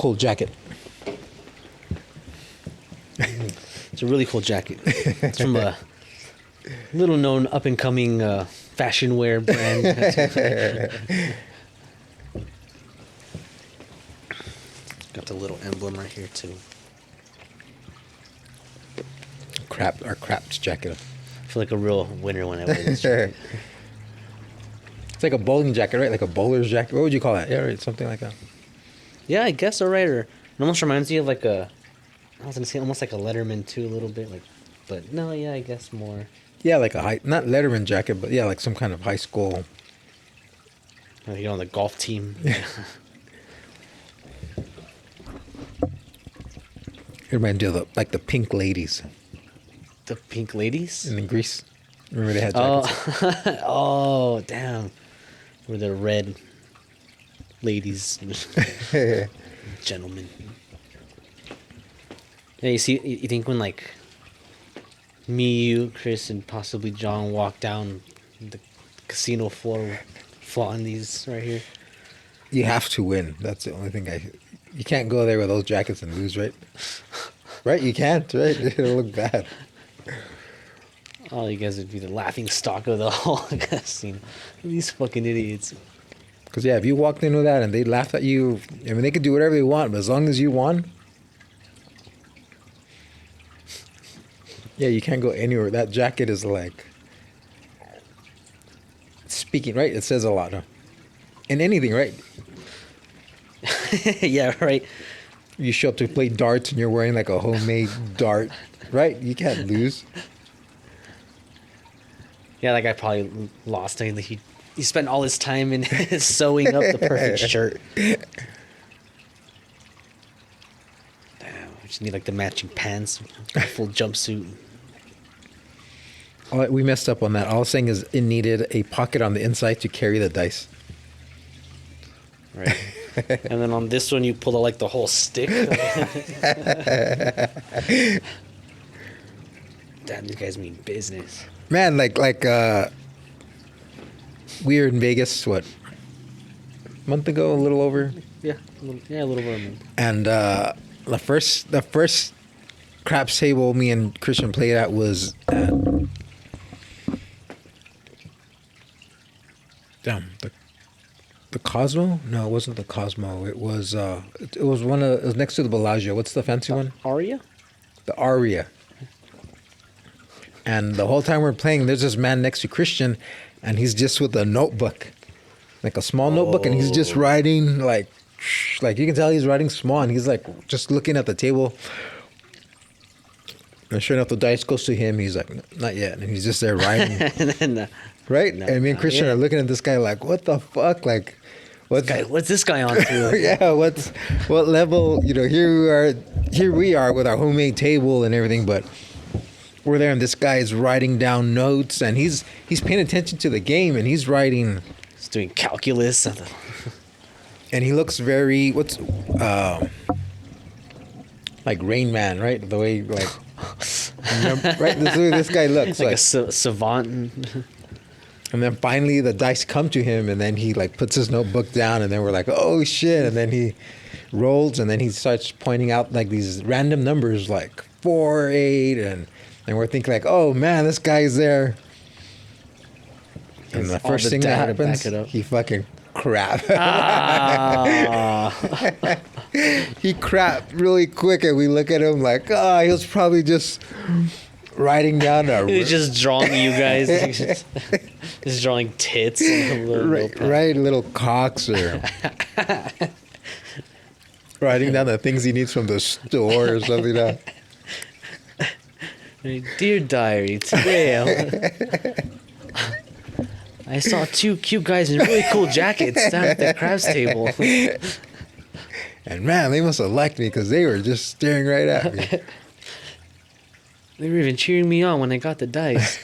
cool jacket. It's a really cool jacket. It's from a little known up and coming fashion wear brand. Got the little emblem right here too. Our craps jacket. I feel like a real winner when I wear this jacket. It's like a bowling jacket, right? Like a bowler's jacket. What would you call that? Yeah, right. Something like that. Yeah, I guess so, right? Or it almost reminds me of like I was gonna say almost like a Letterman too, a little bit, like, but no, yeah, I guess more. Yeah, like not Letterman jacket, but yeah, like some kind of high school. Like you're on the golf team. It reminds me of like the Pink Ladies The Pink Ladies. in Greece. Remember they had jackets? Oh, oh, damn. Were the red ladies, gentlemen. Yeah, you see, you think when like me, you, Chris, and possibly John walk down the casino floor, flaunting these right here. You have to win. That's the only thing you can't go there with those jackets and lose, right? Right? You can't, right? It'll look bad. Oh, you guys would be the laughing stock of the whole casino. These fucking idiots. Because, yeah, if you walked in with that and they laughed at you, I mean, they could do whatever they want, but as long as you won, yeah, you can't go anywhere. That jacket is like, speaking, right? It says a lot, huh? In anything, right? Yeah, right. You show up to play darts and you're wearing like a homemade dart, right? You can't lose. Yeah, that guy probably lost. I mean, he spent all his time in sewing up the perfect shirt. Damn, we just need like the matching pants, full jumpsuit. We messed up on that. All I was saying is it needed a pocket on the inside to carry the dice. Right. And then on this one, you pull out like the whole stick. Damn, these guys mean business. Man, like we were in Vegas, what, a month ago, a little over? Yeah, a little over a month. And the first craps table me and Christian played at was at the Cosmo? No, it wasn't the Cosmo. It was it was next to the Bellagio. What's the fancy one? Aria? The Aria. And the whole time we're playing, there's this man next to Christian, and he's just with a notebook, like a small notebook, and he's just writing like you can tell he's writing small, and he's like just looking at the table. And sure enough, the dice goes to him. He's like, not yet, and he's just there writing. And then, right? No, and me and Christian are looking at this guy like, what the fuck? Like, what's this guy on to? Yeah, what level? You know, here we are with our homemade table and everything, but we're there, and this guy is writing down notes, and he's paying attention to the game, and he's writing. He's doing calculus. And he looks very like Rain Man, right? The way like, right? This is the way this guy looks like a savant. And then finally the dice come to him, and then he like puts his notebook down, and then we're like, oh shit! And then he rolls, and then he starts pointing out like these random numbers like 4, 8, and we're thinking like, oh man, this guy's there. And the first thing that happens, he fucking crap. He crapped really quick, and we look at him like, he was probably just writing down he was just drawing you guys. Just drawing tits. Right, little cocks, or writing down the things he needs from the store or something like that. Dear diary, today I saw 2 cute guys in really cool jackets down at the craps table. And man, they must have liked me because they were just staring right at me. They were even cheering me on when I got the dice.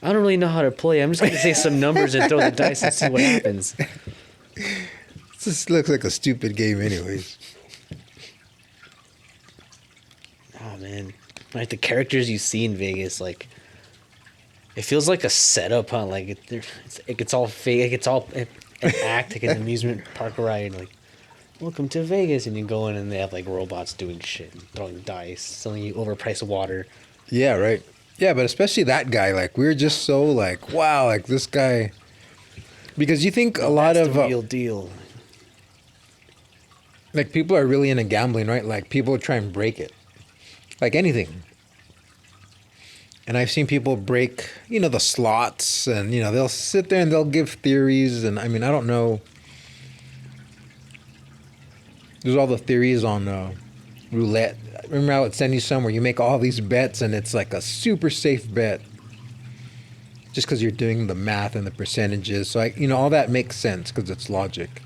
I don't really know how to play. I'm just going to say some numbers and throw the dice and see what happens. This looks like a stupid game anyways. Oh, man. Like, the characters you see in Vegas, like, it feels like a setup, huh? Like, it's all fake. Like, it's all an act, like an amusement park ride. Like, welcome to Vegas, and you go in and they have like robots doing shit, and throwing dice, selling you overpriced water. Yeah, right. Yeah, but especially that guy. Like, we're just so like, wow, like this guy. Because you think a lot That's of the real deal. like people are really into gambling, right? Like people try and break it, like anything. And I've seen people break, the slots, and they'll sit there and they'll give theories, and I mean, I don't know. There's all the theories on roulette. Remember I would send you some where you make all these bets and it's like a super safe bet, just because you're doing the math and the percentages. So all that makes sense because it's logic.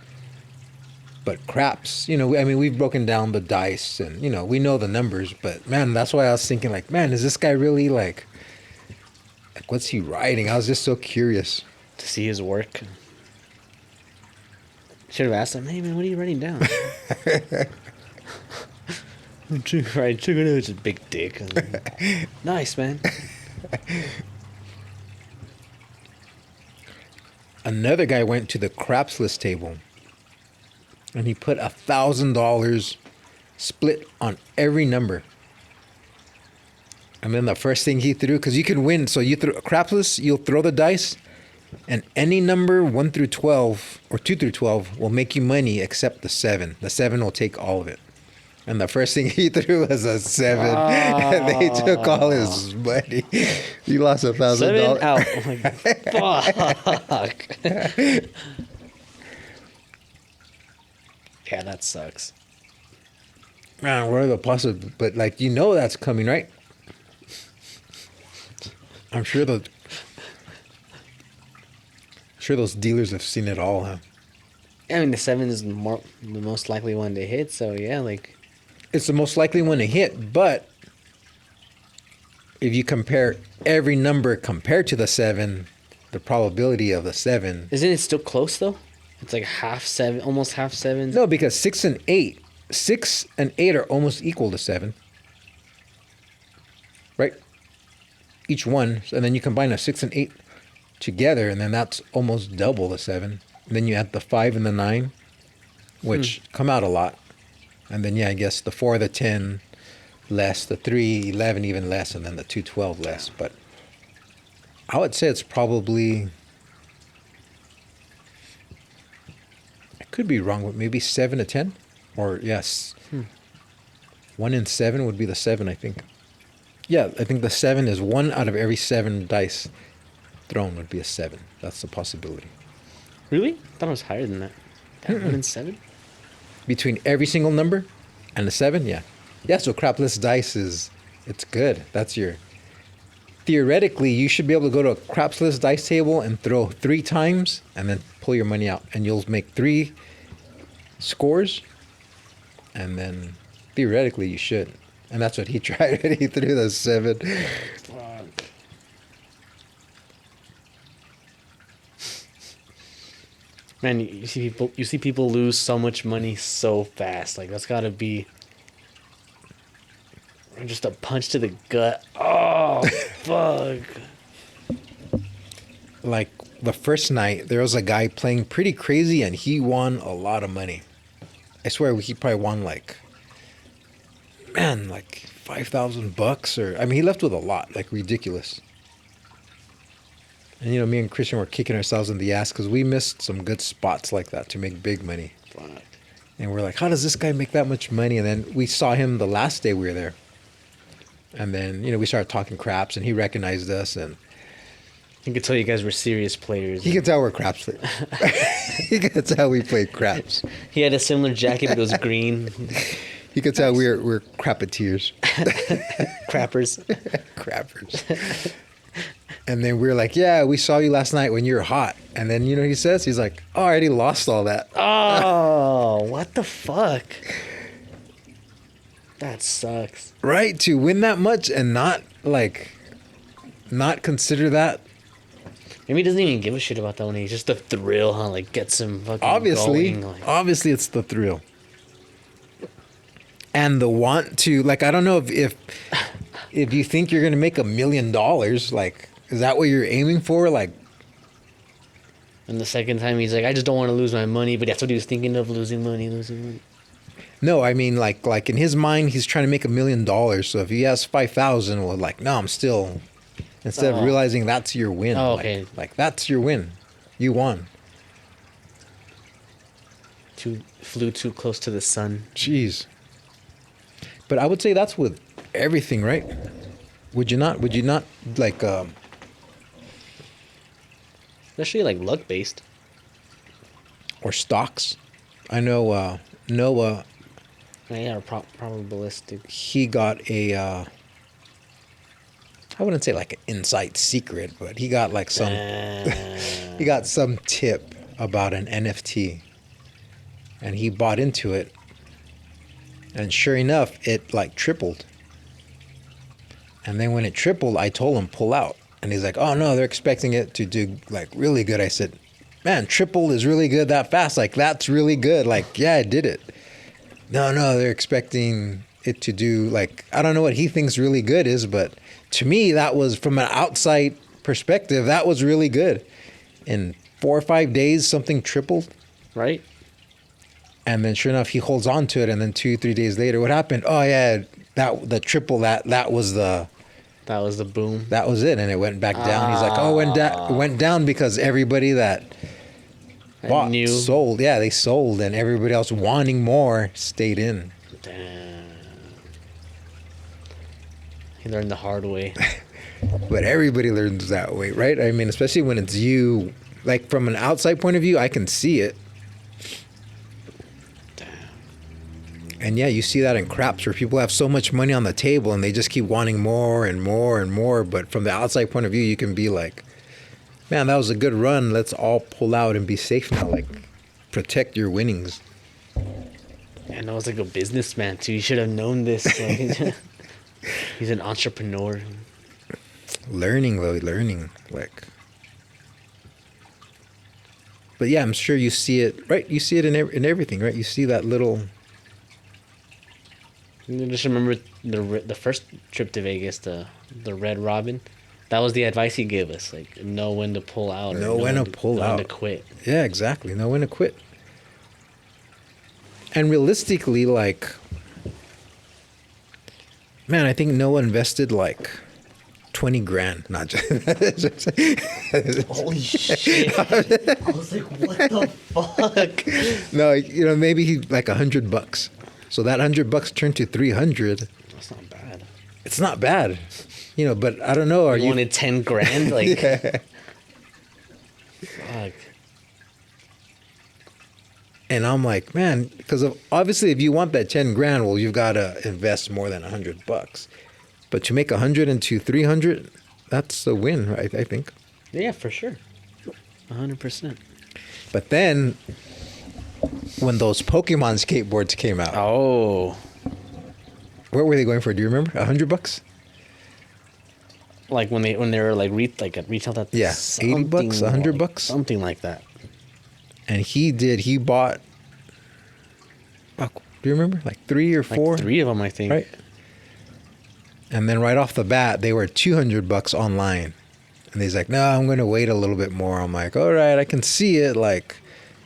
But craps, I mean, we've broken down the dice and we know the numbers. But man, that's why I was thinking like, man, is this guy really like what's he writing? I was just so curious. To see his work. Should have asked him, hey man, what are you writing down? Right, check it out, it's a big dick. Nice, man. Another guy went to the craps list table and he put $1,000 split on every number. And then the first thing he threw, because you can win, so you throw craps list, you'll throw the dice, and any number 1 through 12 or 2 through 12 will make you money except the 7. The 7 will take all of it. And the first thing he threw was a 7, and they took all his money. He lost $1,000. 7 out. I'm like, fuck. Yeah, that sucks. Man, what are the possibilities? But like, that's coming, right? I'm sure those dealers have seen it all, huh? I mean, the 7 is the most likely one to hit, so yeah, like... It's the most likely one to hit, but if you compare every number compared to the 7, the probability of the 7... Isn't it still close, though? It's like half 7, almost half 7. No, because 6 and 8 are almost equal to 7. Right? Each one. And then you combine a 6 and 8 together, and then that's almost double the 7. And then you add the 5 and the 9, which come out a lot. And then, I guess the 4, the 10 less, the 3, 11 even less, and then the 2, 12 less. But I would say it's probably... I could be wrong, but maybe 7 to 10? Or, yes. 1 in 7 would be the 7, I think. Yeah, I think the 7 is 1 out of every 7 dice thrown would be a 7. That's the possibility. Really? I thought it was higher than that. 1 in 7? Between every single number and the 7, yeah. Yeah, so crapless dice it's good. That's your... Theoretically, you should be able to go to a crapless dice table and throw 3 times and then pull your money out. And you'll make 3 scores. And then theoretically, you should. And that's what he tried when he threw the 7. Fuck. Man, you see people lose so much money so fast. Like, that's gotta be just a punch to the gut. Oh, fuck. Like the first night, there was a guy playing pretty crazy and he won a lot of money. I swear he probably won like $5,000 or, I mean, he left with a lot, like ridiculous. And me and Christian were kicking ourselves in the ass because we missed some good spots like that to make big money. Fuck. And we're like, how does this guy make that much money? And then we saw him the last day we were there. And then, we started talking craps and he recognized us and He could tell you guys were serious players. he could tell we're craps. He could tell we played craps. He had a similar jacket, but it was green. He could tell we're crappeteers. Crappers. Crappers. And then we were like, yeah, we saw you last night when you were hot. And then, he says? He's like, oh, I already lost all that. Oh, what the fuck? That sucks. Right? To win that much and not consider that. Maybe he doesn't even give a shit about that one. He's just the thrill, huh? Like, gets him fucking Obviously. going. Like, Obviously, it's the thrill. And the want to, I don't know if you think you're going to make $1 million, is that what you're aiming for? and the second time, he's like, I just don't want to lose my money. But that's what he was thinking of, losing money. No, I mean like in his mind, he's trying to make $1 million. So if he has 5,000, well, like no, I'm still. Instead of Oh. realizing that's your win. Oh, like- okay. Like that's your win. You won. Flew too close to the sun. Jeez. But I would say that's with everything, right? Would you not? Would you not like? Especially like luck based. Or stocks? I know Noah. Yeah, probabilistic. He got a. I wouldn't say like an inside secret, but he got like some. He got some tip about an NFT, and he bought into it. And sure enough, it like tripled. And then when it tripled, I told him pull out. And he's like, "Oh no, they're expecting it to do like really good." I said, "Man, triple is really good that fast. Like that's really good. Like yeah, I did it." No, they're expecting it to do like I don't know what he thinks really good is, but to me that was from an outside perspective, that was really good. In 4 or 5 days, something tripled. Right? And then sure enough, he holds on to it. And then 2-3 days later, what happened? Oh yeah, the triple that was the That was the boom. that was it, and it went back down. He's like, oh, it went down because everybody that I bought knew. sold. Yeah, they sold, and everybody else wanting more stayed in. Damn. He learned the hard way. But everybody learns that way, right? I mean, especially when it's you. Like from an outside point of view, I can see it. And yeah, you see that in craps where people have so much money on the table and they just keep wanting more and more and more. But from the outside point of view, you can be like, man, that was a good run. Let's all pull out and be safe now. Like, protect your winnings. And I was like a businessman too. You should have known this. Like, he's an entrepreneur. Learning, though, learning. Like, but yeah, I'm sure you see it, right? You see it in everything, right? You see that little. I just remember the first trip to Vegas, the Red Robin. That was the advice he gave us, like know when to pull out. Or Know when to pull know out. When to quit. Yeah, exactly. Know when to quit. And realistically, like, man, I think Noah invested like 20 grand. Not just. Holy shit! I was like, what the fuck? No, you know, maybe he like $100. So that $100 turned to 300. That's not bad. It's not bad, you know. But I don't know. Are You you? wanted 10 grand, like. Yeah. Fuck. And I'm like, man, because obviously, if you want that 10 grand, well, you've got to invest more than $100. But to make 100 into 300, that's a win, right? I think. Yeah, for sure. 100%. But then, when those Pokemon skateboards came out, Oh. what were they going for? Do you remember? $100? Like when they were like at retail at Yeah, $80, $100 like, something like that. And he bought. Do you remember? Like 3 or 4. Like 3 of them, I think. Right. And then right off the bat, they were $200 online. And he's like, no, I'm going to wait a little bit more. I'm like, all right, I can see it. Like,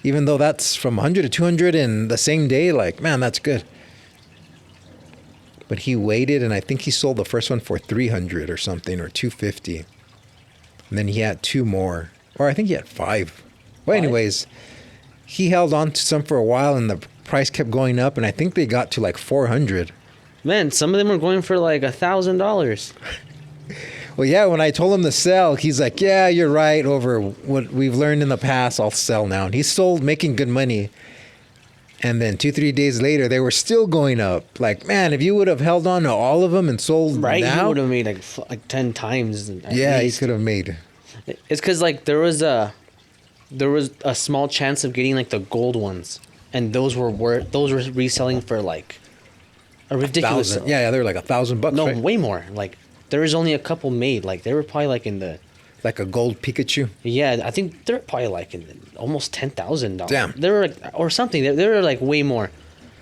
even though that's from 100 to 200 in the same day, like, man, that's good. But he waited, and I think he sold the first one for 300 or something, or 250. And then he had 2 more. Or I think he had 5. Well, anyways, he held on to some for a while, and the price kept going up, and I think they got to like 400. Man, some of them were going for like $1,000. Well, yeah, when I told him to sell, he's like, yeah, you're right. Over what we've learned in the past, I'll sell now. And he sold making good money. And then 2-3 days later, they were still going up. Like, man, if you would have held on to all of them and sold Right? He now. would have made like 10 times. At Yeah, least. he could have made. It's because like there was a small chance of getting like the gold ones, and those were reselling for like a ridiculous. 1,000. Yeah, they're like $1,000. No, right? way more. Like there was only a couple made. Like they were probably like in the. Like a gold Pikachu. Yeah, I think they're probably like in the, almost $10,000. Damn. They were like, or something. They were like way more.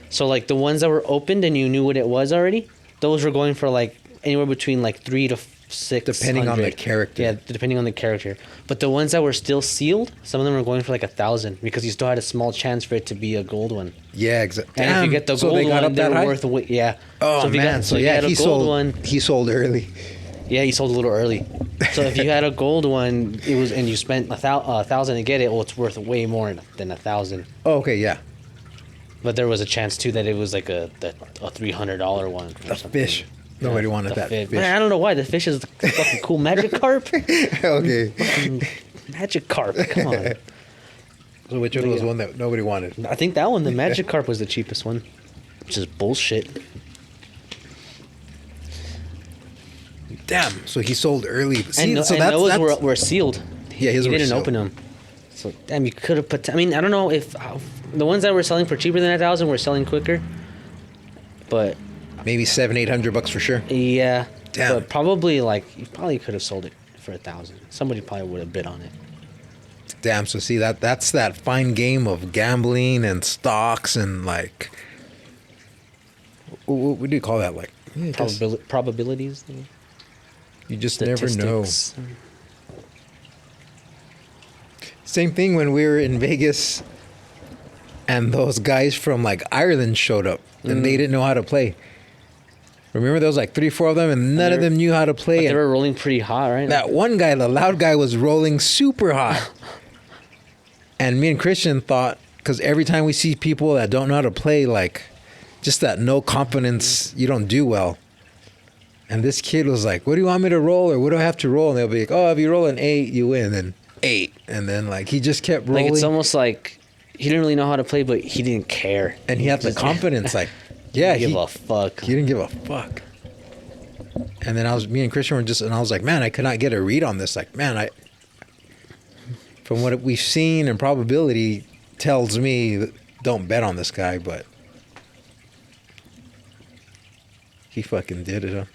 So like the ones that were opened and you knew what it was already, those were going for like anywhere between like 3 to 600. on the character. Yeah, depending on the character. But the ones that were still sealed, some of them were going for like 1,000 because you still had a small chance for it to be a gold one. Yeah, exactly. And if you get the so gold they got one, up that they're high? worth yeah. Oh if you man, got, so if you yeah, had a he gold sold. one. He sold early. Yeah, he sold a little early. So if you had a gold one, it was, and you spent 1,000 to get it, well, it's worth way more than 1,000. Oh, okay, yeah. But there was a chance too that it was like a $300 one. The fish. Nobody wanted that fish. Man, I don't know why. The fish is fucking cool. Magikarp. Okay. Magikarp. Come on. So which one was one that nobody wanted? I think that one, the Magikarp, was the cheapest one. Which is bullshit. Damn. So he sold early. See, And, so and those were sealed. Yeah, his he were didn't sealed. open them. So damn, you could have put. I mean, I don't know if the ones that were selling for cheaper than 1,000 were selling quicker. But maybe $700-800 for sure. yeah, Damn. but probably like you probably could have sold it for 1,000. Somebody probably would have bid on it. Damn. So see that's that fine game of gambling and stocks and like what do you call that? Like yeah, Probabilities. you just never know. Statistics. Same thing when we were in Vegas and those guys from like Ireland showed up and they didn't know how to play. Remember there was like 3-4 of them and none of them knew how to play. But they And were rolling pretty hot, right? that one guy, the loud guy, was rolling super hot. And me and Christian thought, because every time we see people that don't know how to play, like just that no confidence, you don't do well. And this kid was like, what do you want me to roll or what do I have to roll? And they'll be like, oh, if you roll an 8, you win. And 8. And then like he just kept rolling. Like it's almost like he didn't really know how to play, but he didn't care. And he had the confidence, like, yeah, give a fuck. He didn't give a fuck. And then me and Christian were and I was like, man, I could not get a read on this. Like, man, from what we've seen and probability tells me, don't bet on this guy, but he fucking did it, huh?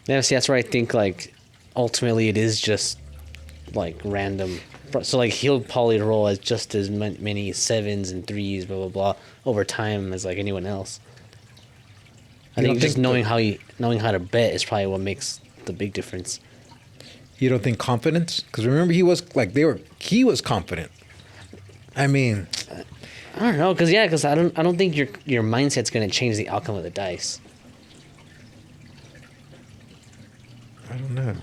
Yeah, see, that's where I think like ultimately it is just like random. So like he'll probably roll as just as many 7s and 3s, blah blah blah, over time as like anyone else. I You think don't just think knowing how to bet is probably what makes the big difference. You don't think confidence? Because remember, he was confident. I mean, I don't know, cause I don't think your mindset's gonna change the outcome of the dice. I don't know.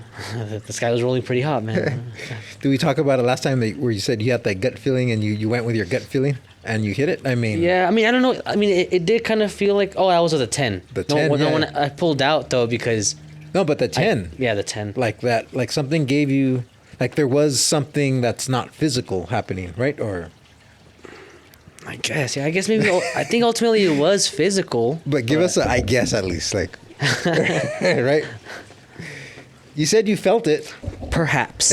This guy was rolling pretty hot, man. Did we talk about it last time where you said you had that gut feeling and you went with your gut feeling and you hit it? I mean, Yeah, I mean, I don't know. I mean, it did kind of feel like, oh, I was at a 10. The 10, No, yeah. when I pulled out though because no, but the 10, yeah, the 10. like that, like something gave you, like there was something that's not physical happening, right? Or, I guess, yeah. I guess maybe I think ultimately it was physical. but give us I guess at least, like, right? You said you felt it. Perhaps.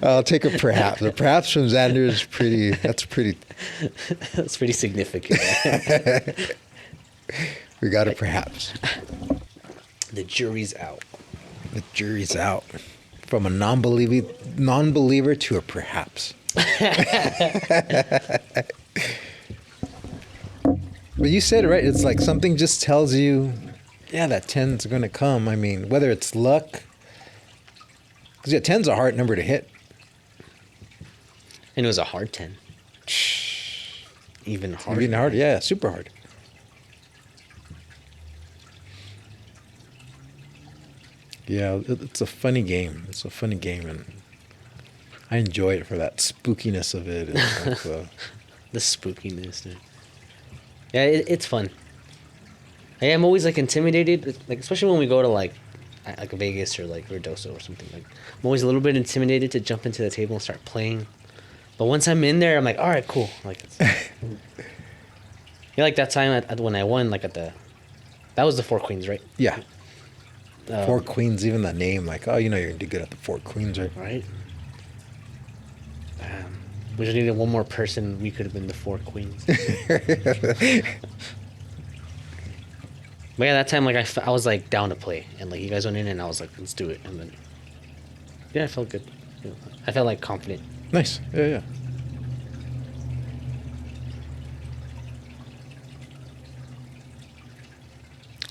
I'll take a perhaps. A perhaps from Xander is pretty. That's pretty. That's pretty significant. We got a perhaps. The jury's out. The jury's out. From a non-believer to a perhaps. But you said it right. It's like something just tells you, yeah, that 10's going to come. I mean, whether it's luck. Because yeah, 10's a hard number to hit. And it was a hard 10. Even harder. Even hard, yeah, super hard. Yeah, it's a funny game. It's a funny game, and I enjoy it for that spookiness of it. And stuff, The spookiness, dude. Yeah, it's fun. I am always like intimidated, like especially when we go to like Vegas or like Verdoso or something. Like I'm always a little bit intimidated to jump into the table and start playing. But once I'm in there, I'm like, all right, cool. Like, like that time at when I won, like that was the Four Queens, right? yeah. Four Queens, even the name, like, oh, you know, you're gonna do good at the Four Queens, right? Right. We just needed one more person. We could have been the Four Queens. But yeah, that time, like, I was, like, down to play. And, like, you guys went in, and I was like, let's do it. And then, yeah, I felt good. I felt, like, confident. Nice. Yeah, yeah.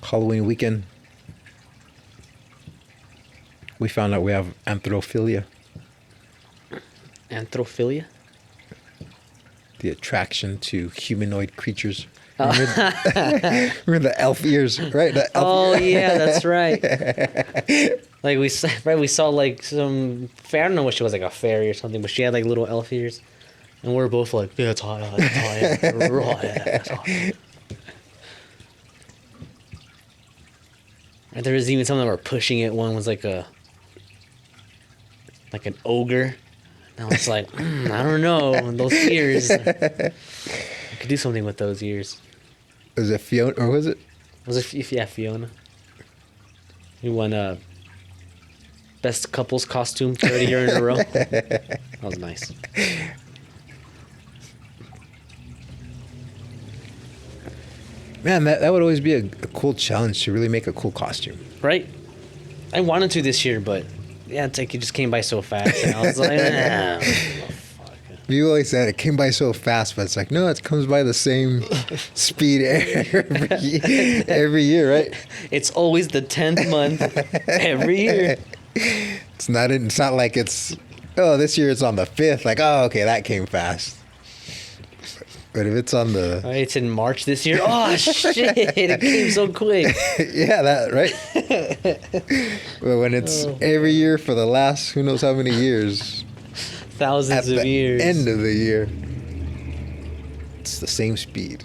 Halloween weekend. We found out we have anthrophilia, Anthrophilia. the attraction to humanoid creatures. Remember the elf ears, right? The elf Oh yeah, that's right. Like we saw like some I don't know what she was, like a fairy or something, but she had like little elf ears, and we're both like, yeah, it's hot, it's hot, yeah, it's hot. And there was even some that were pushing it. One was like an ogre. And I was like, I don't know, those ears. I could do something with those ears. Was it Fiona or was it? Was it yeah, Fiona? We won best couples costume 30 year in a row. That was nice. Man, that would always be a cool challenge to really make a cool costume. Right? I wanted to this year, but yeah, it's like it just came by so fast. And I was like, nah. You always said it came by so fast, but it's like, no, it comes by the same speed every year, right? It's always the 10th month every year. It's not like it's, oh, this year it's on the 5th. Like, oh, okay, that came fast. But if it's on the... It's in March this year. Oh, shit. It came so quick. Yeah, that, right? But when it's every year for the last who knows how many years... Thousands of years. End of the year, it's the same speed.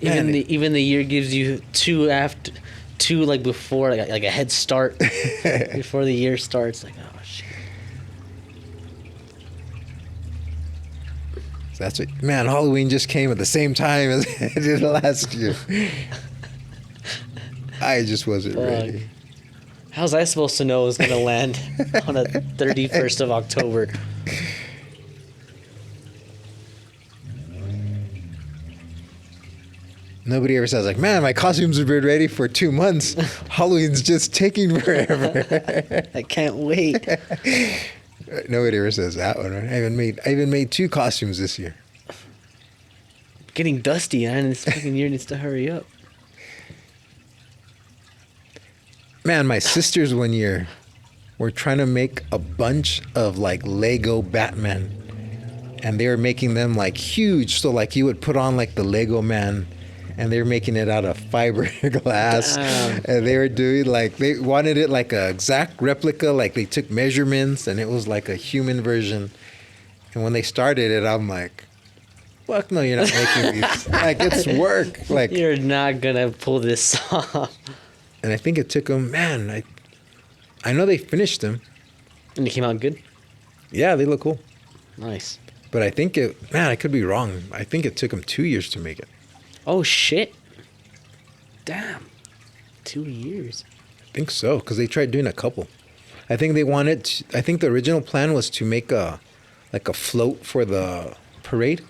Even the year gives you two like before, like a head start before the year starts. Like, oh shit. That's what, man. Halloween just came at the same time as it did last year. I just wasn't ready. How's I supposed to know it was gonna land on the 31st of October? Nobody ever says like, man, my costumes have been ready for 2 months. Halloween's just taking forever. I can't wait. Nobody ever says that one, right? I even made 2 costumes this year. Getting dusty, man. This fucking year needs to hurry up. Man, my sisters one year were trying to make a bunch of like Lego Batman, and they were making them like huge. So like you would put on like the Lego man, and they were making it out of fiberglass. And they were doing like, they wanted it like a exact replica. Like they took measurements, and it was like a human version. And when they started it, I'm like, fuck no, you're not making these. Like it's work. Like You're not gonna pull this off. And I think it took them, man, I know they finished them. And it came out good? Yeah, they look cool. Nice. But I think I could be wrong. I think it took them 2 years to make it. Oh, shit. Damn. 2 years. I think so, because they tried doing a couple. I think the original plan was to make a float for the parade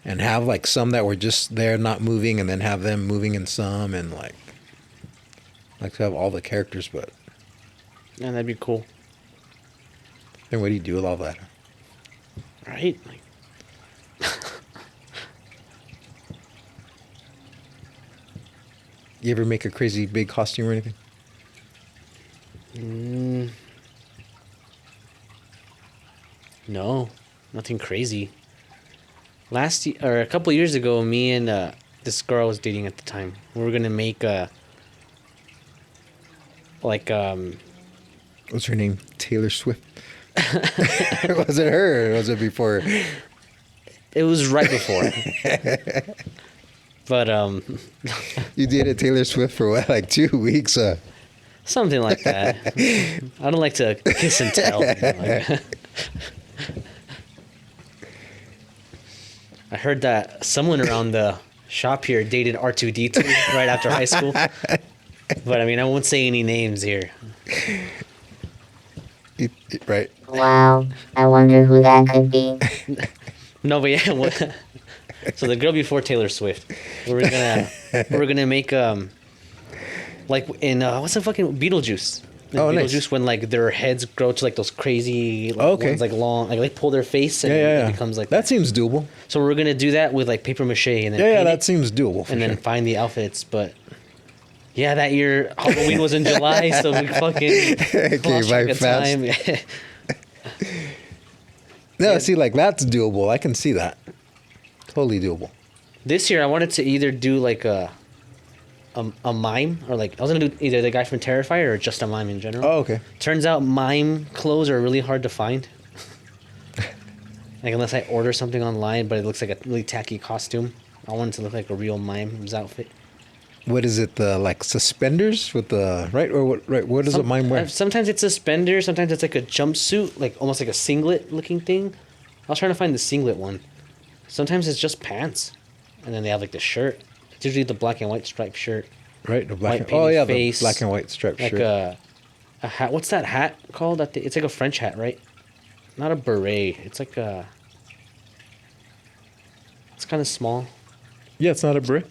and have like some that were just there not moving, and then have them moving in some, and like to have all the characters. But Yeah, that'd be cool. then what do you do with all that? Right? Like, You ever make a crazy big costume or anything? no, nothing crazy. Last year, or a couple of years ago, me and this girl I was dating at the time, we were gonna make What's her name? Taylor Swift. Was it her or was it before? it was right before. But You dated Taylor Swift for what, like 2 weeks? something like that. I don't like to kiss and tell. I heard that someone around the shop here dated R2D2 right after high school. But I mean, I won't say any names here. Right. Wow, I wonder who that could be. No, but yeah. So the girl before Taylor Swift, we were gonna make like in what's the fucking Beetlejuice? Oh, Beetlejuice, nice. when like their heads grow to like those crazy ones, like long, like they pull their face and Yeah. it becomes like that seems doable. So we're gonna do that with like paper mache and then Yeah, paint that it, seems doable. and then find the outfits. But Yeah, that year Halloween was in July, so we fucking Came lost by track of fast. time. No, Yeah. see, like that's doable. I can see that. Totally doable. This year I wanted to either do like a mime or like I was gonna do either the guy from Terrifier or just a mime in general. Oh, okay. Turns out mime clothes are really hard to find. Like unless I order something online, but it looks like a really tacky costume. I wanted to look like a real mime's outfit. What is it? The like suspenders with the right or what? Right? What does a mime wear? Sometimes it's suspenders, sometimes it's like a jumpsuit, like almost like a singlet looking thing. I was trying to find the singlet one. Sometimes it's just pants, and then they have like the shirt. It's usually the black and white striped shirt, Right, the black. white Oh painted yeah, face, the black and white striped like shirt. a hat. What's that hat called? It's like a French hat, right? Not a beret. It's like a. It's kind of small. Yeah, it's not a beret.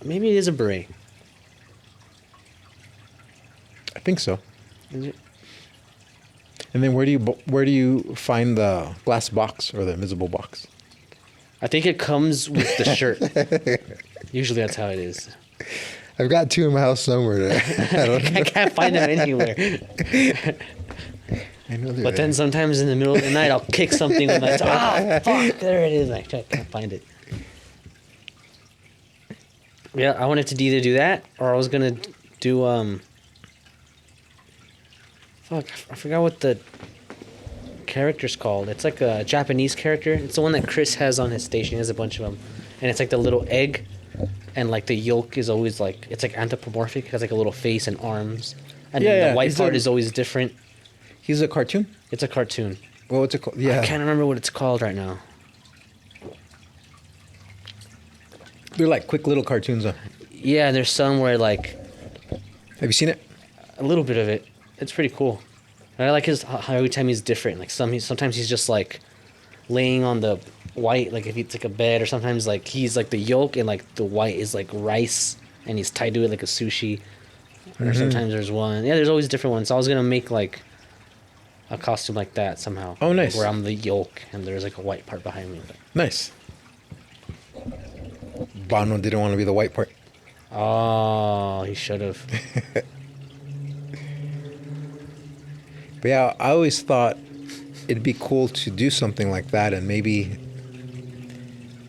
Maybe it is a beret. I think so. Is it? And then where do you find the glass box or the invisible box? I think it comes with the shirt. Usually that's how it is. I've got two in my house somewhere. I don't. I can't find them anywhere. I know they're But then there. sometimes in the middle of the night, I'll kick something with my fuck, there it is. I can't find it. Yeah, I wanted to either do that or I was gonna do fuck, I forgot what the character's called. It's like a Japanese character. It's the one that Chris has on his station. He has a bunch of them, and it's like the little egg, and like the yolk is always like it's like anthropomorphic. It has like a little face and arms, and Yeah, then yeah, the white he's part a- is always different. He's a cartoon. It's a cartoon. Well, what's it called? Yeah, I can't remember what it's called right now. they're like quick little cartoons. Yeah, there's some where like Have you seen it? a little bit of it. It's pretty cool. And I like his how every time he's different. Like sometimes he's just like laying on the white, like if it's like a bed, or sometimes like he's like the yolk and like the white is like rice and he's tied to it like a sushi. Or sometimes there's one. Yeah, there's always different ones. So I was gonna make like a costume like that somehow. Oh, nice. Where I'm the yolk and there's like a white part behind me. Nice. Bono didn't want to be the white part. Oh, he should have. But yeah, I always thought it'd be cool to do something like that, and maybe,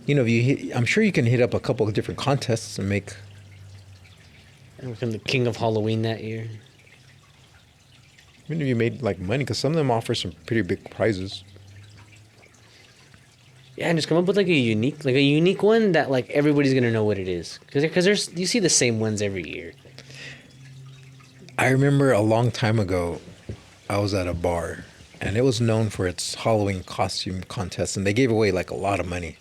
you know, if you hit, I'm sure you can hit up a couple of different contests and make. Become the king of Halloween that year. Even if you made like money, because some of them offer some pretty big prizes. Yeah, and just come up with like a unique one that like everybody's gonna know what it is. Because there's you see the same ones every year. I remember a long time ago, I was at a bar, and it was known for its Halloween costume contest, and they gave away like a lot of money.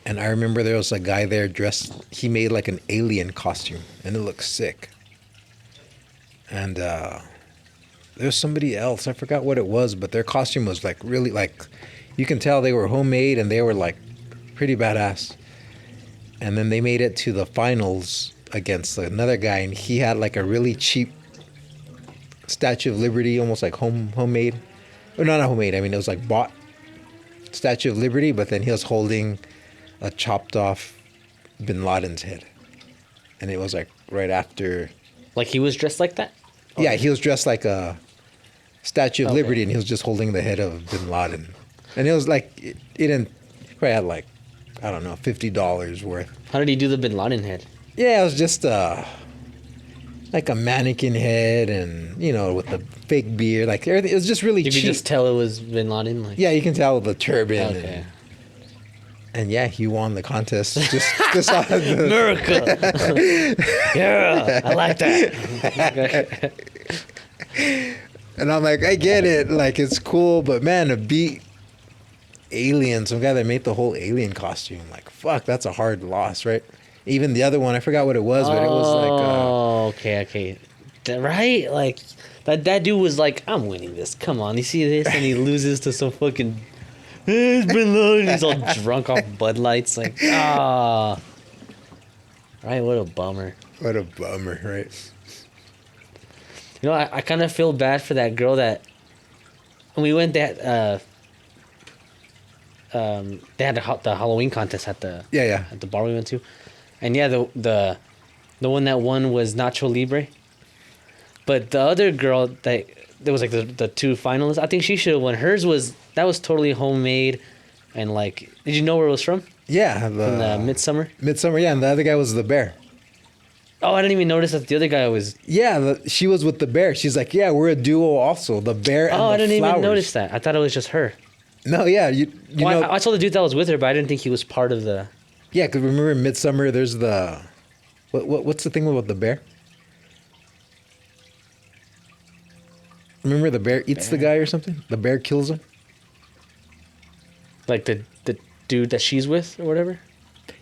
And I remember there was a guy there dressed, he made like an alien costume, and it looked sick. And there was somebody else, I forgot what it was, but their costume was like really like, you can tell they were homemade and they were like pretty badass. And then they made it to the finals against another guy, and he had like a really cheap Statue of Liberty, almost like homemade. Or not homemade, I mean it was like bought Statue of Liberty, but then he was holding a chopped off Bin Laden's head. And it was like right after. Like he was dressed like that. Yeah, he was dressed like a Statue of Okay. Liberty, and he was just holding the head of Bin Laden. And it was like, it didn't, probably had like, I don't know, $50 worth. How did he do the Bin Laden head? Yeah, it was just like a mannequin head, and, you know, with the fake beard. Like everything, it was just really You cheap. could just tell it was Bin Laden. Like, Yeah, you can tell the turban. Okay. And yeah, he won the contest. Just on the, America. Yeah, I like that. and I'm like, I get it. Like, it's cool, but man, to beat Alien, some guy that made the whole Alien costume, like, fuck, that's a hard loss, right? Even the other one, I forgot what it was, but it was like, Oh, okay. Right? Like that dude was like, I'm winning this. Come on, you see this, and he loses to some fucking. It's Bin Laden. He's all drunk off Bud Lights. Like, ah. Right? What a bummer. what a bummer, right? You know, I kind of feel bad for that girl that when we went that they had the Halloween contest at the Yeah, yeah. at the bar we went to, and yeah, the The one that won was Nacho Libre. But the other girl that there was like the two finalists, I think she should have won. Hers was totally homemade, and like, did you know where it was from? Yeah, From the Midsummer. Midsummer. Yeah, and the other guy was the bear. Oh, I didn't even notice that the other guy was. Yeah, she was with the bear. She's like, yeah, we're a duo also. The bear and Oh, the I didn't flowers. even notice that. I thought it was just her. No, yeah, you Well, know, I saw the dude that was with her, but I didn't think he was part of the. yeah, because remember in Midsummer, there's the, what's the thing about the bear? Remember the bear eats the guy or something? The bear kills him? Like the dude that she's with or whatever.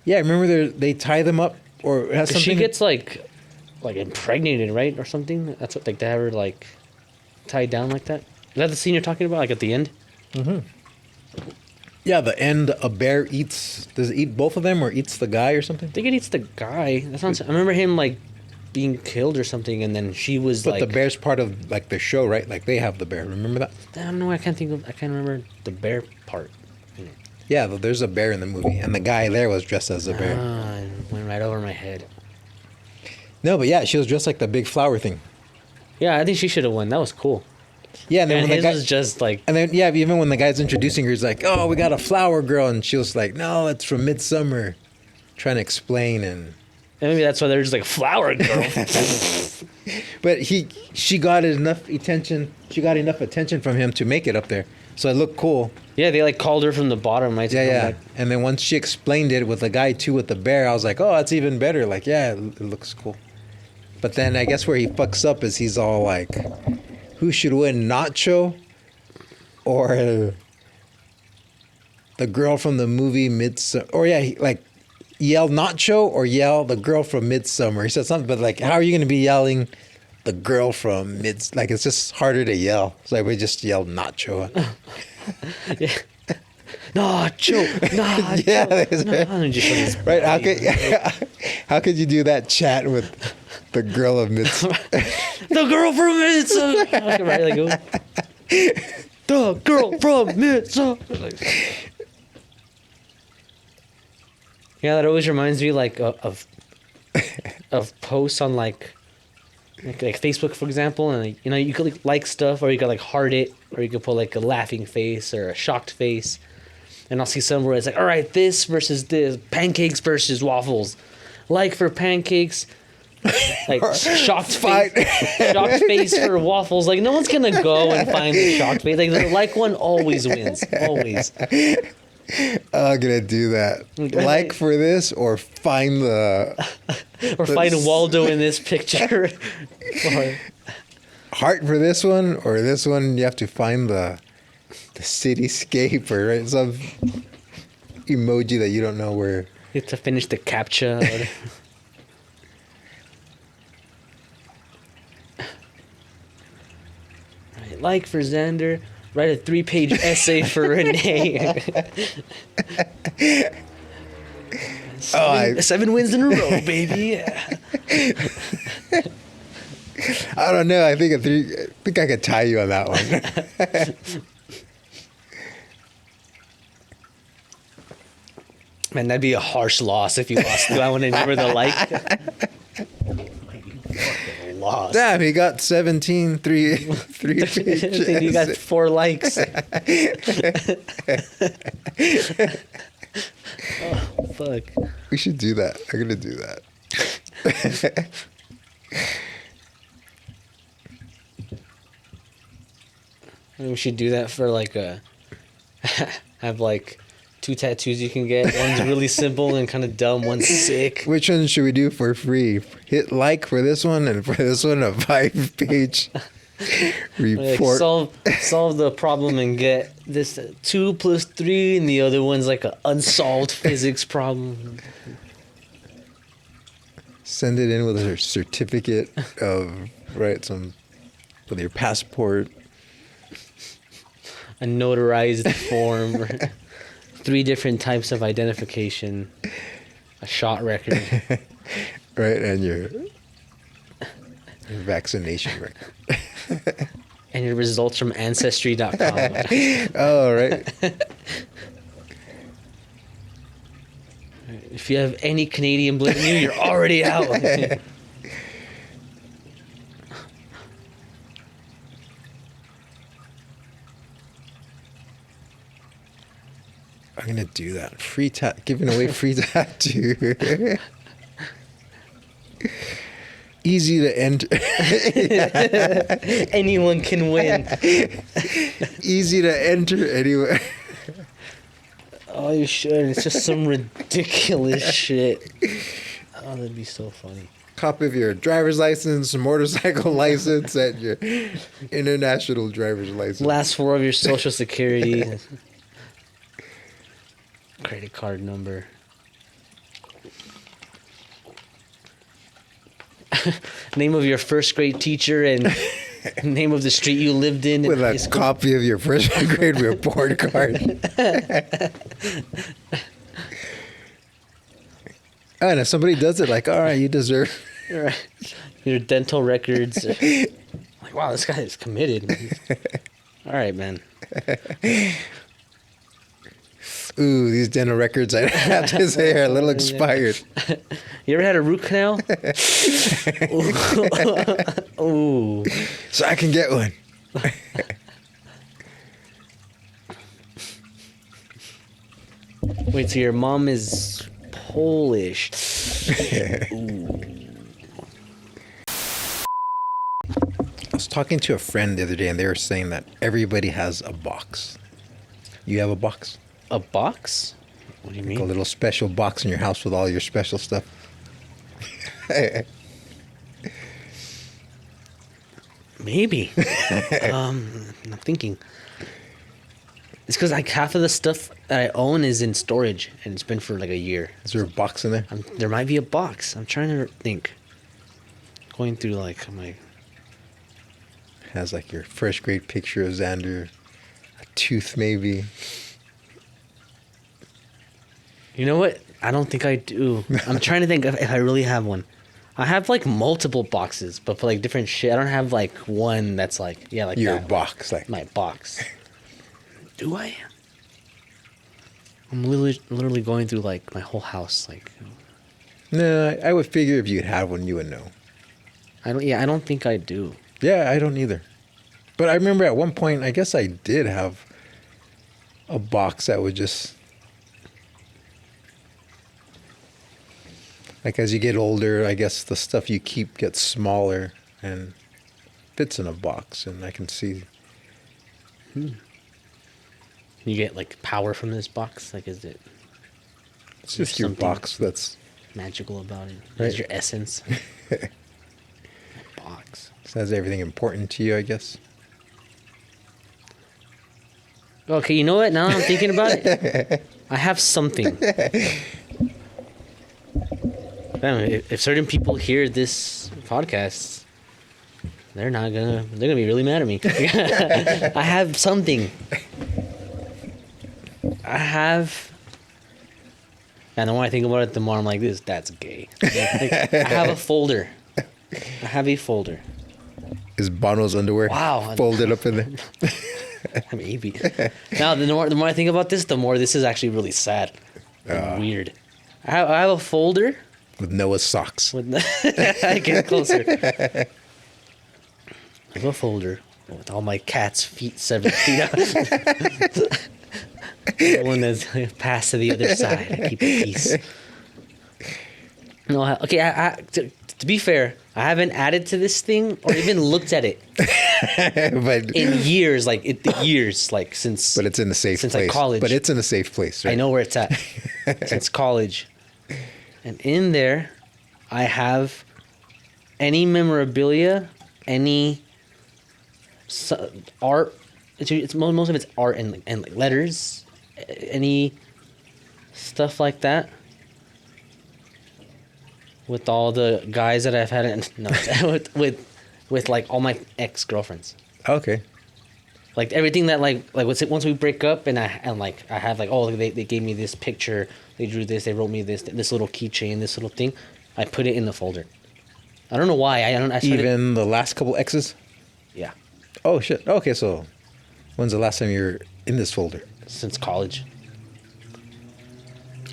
Yeah, remember they tie them up or it has 'Cause something. she gets like impregnated, right, or something. That's what, like, they have her like tied down like that. Is that the scene you're talking about? Like at the end? Yeah, the end, a bear eats, does it eat both of them or eats the guy or something? I think it eats the guy. That sounds. I remember him like being killed or something, and then she was But like. the bear's part of like the show, right? Like they have the bear. Remember that? I don't know. I can't remember the bear part. Yeah, there's a bear in the movie, and the guy there was dressed as a bear. Ah, it went right over my head. No, but yeah, she was dressed like the big flower thing. Yeah, I think she should have won. That was cool. Yeah, and then And when his the guy, was just like. and then yeah, even when the guy's introducing her, he's like, "Oh, we got a flower girl," and she was like, "No, it's from Midsummer," trying to explain, and Maybe that's why they're just like flower girl. but she got enough attention. She got enough attention from him to make it up there, so it looked cool. Yeah, they like called her from the bottom, right? to Yeah, come yeah. back. And then once she explained it with the guy too, with the bear, I was like, "Oh, that's even better." Like, yeah, it looks cool. But then I guess where he fucks up is he's all like, "Who should win, Nacho or the girl from the movie Midsummer?" Or yeah, he, like yell Nacho or yell the girl from Midsummer. He said something, but like, how are you going to be yelling the girl from Like, it's just harder to yell. So we just yelled Nacho. Yeah. Nacho, nacho. Yeah, that's right. And just show this Right? body. How could you do that chat with the girl of Midsummer? The girl from Midsummer. Okay, right, like, the girl from Midsummer. Yeah, that always reminds me like of posts on like Facebook, for example, and like, you know, you could like stuff, or you could like heart it, or you could put like a laughing face or a shocked face, and I'll see somewhere it's like, all right, this versus this, pancakes versus waffles, like for pancakes. Like shocked face for waffles. Like no one's gonna go and find the shocked face. Like the like one always wins. Always. I'm gonna do that. Like for this, or find the Or find Waldo in this picture. Or, heart for this one, or this one. You have to find the cityscape or right, some emoji that you don't know where. you have to finish the captcha. Right, like for Xander. Write a 3-page essay for Renee. Seven wins in a row, baby. I don't know. I think I think I could tie you on that one. Man, that'd be a harsh loss if you lost that one and never the like. Lost. Damn, he got 17, three pages. You got 4 likes. Oh, fuck. We should do that. I'm gonna do that. We should do that for like a have like 2 tattoos you can get. One's really simple and kind of dumb. One's sick. Which one should we do for free? Hit like for this one, and for this one, a 5-page Like report. solve the problem and get this 2 + 3, and the other one's like an unsolved physics problem. Send it in with a certificate of with your passport. A notarized form. 3 different types of identification. A shot record. Right, and your vaccination record. And your results from Ancestry.com. Oh, right. If you have any Canadian blood in you, you're already out. I'm gonna do that. Giving away free tattoo. Easy to enter. Anyone can win. Easy to enter anywhere. Oh, you should. It's just some ridiculous shit. Oh, that'd be so funny. Copy of your driver's license, motorcycle license, and your international driver's license. Last four of your social security. Credit card number. Name of your first grade teacher and name of the street you lived in. With high a school. copy of your first grade report card. And if somebody does it, like, all right, you deserve. Right. Your dental records. Like, wow, this guy is committed. All right, man. Ooh, these dental records, I have to say, are a little expired. You ever had a root canal? Ooh. So I can get one. Wait, so your mom is Polish? Ooh. I was talking to a friend the other day, and they were saying that everybody has a box. You have a box? A box? What do you Like a mean? little special box in your house with all your special stuff. Maybe. I'm thinking. It's because like half of the stuff that I own is in storage, and it's been for like a year. Is there a box in there? There might be a box. I'm trying to think. Going through like my. Has like your first grade picture of Xander, a tooth maybe. You know what? I don't think I do. I'm trying to think if I really have one. I have like multiple boxes, but for like different shit. I don't have like one that's like like Your that. box, like My box. Do I? I'm literally going through like my whole house. Like, no, I would figure if you'd have one, you would know. I don't. Yeah, I don't think I do. Yeah, I don't either. But I remember at one point, I guess I did have a box that would just. Like as you get older, I guess the stuff you keep gets smaller and fits in a box, and I can see. You get like power from this box. Like, is it It's There's just your something- box that's magical about it? Right. Is your essence? Box. says everything important to you, I guess. Okay, you know what? Now that I'm thinking about it, I have something. Damn, if certain people hear this podcast, they're gonna be really mad at me. I have something. And the more I think about it, the more I'm like, that's gay. Like, I have a folder. Is Bono's underwear Wow. folded up in there? Maybe. Now, the more I think about this, the more this is actually really sad and weird. I have a folder With Noah's socks. with I get closer. I have a folder with all my cat's feet 7 feet out. The one that's passed to the other side. I keep the peace. No, okay. To be fair, I haven't added to this thing or even looked at it but in years. Years, since. but it's in a safe since, place. like, college. But it's in a safe place, right? I know where it's at since college. And in there, I have any memorabilia, any art. It's most of it's art and like letters, any stuff like that. With all the guys that I've had, with like all my ex-girlfriends. Okay. Like everything that like once we break up and I have like, oh, they gave me this picture, they drew this, they wrote me this little keychain, this little thing, I put it in the folder. I don't know why. I started, Even the last couple exes? yeah, Oh, shit. Okay, so when's the last time you were in this folder? since college.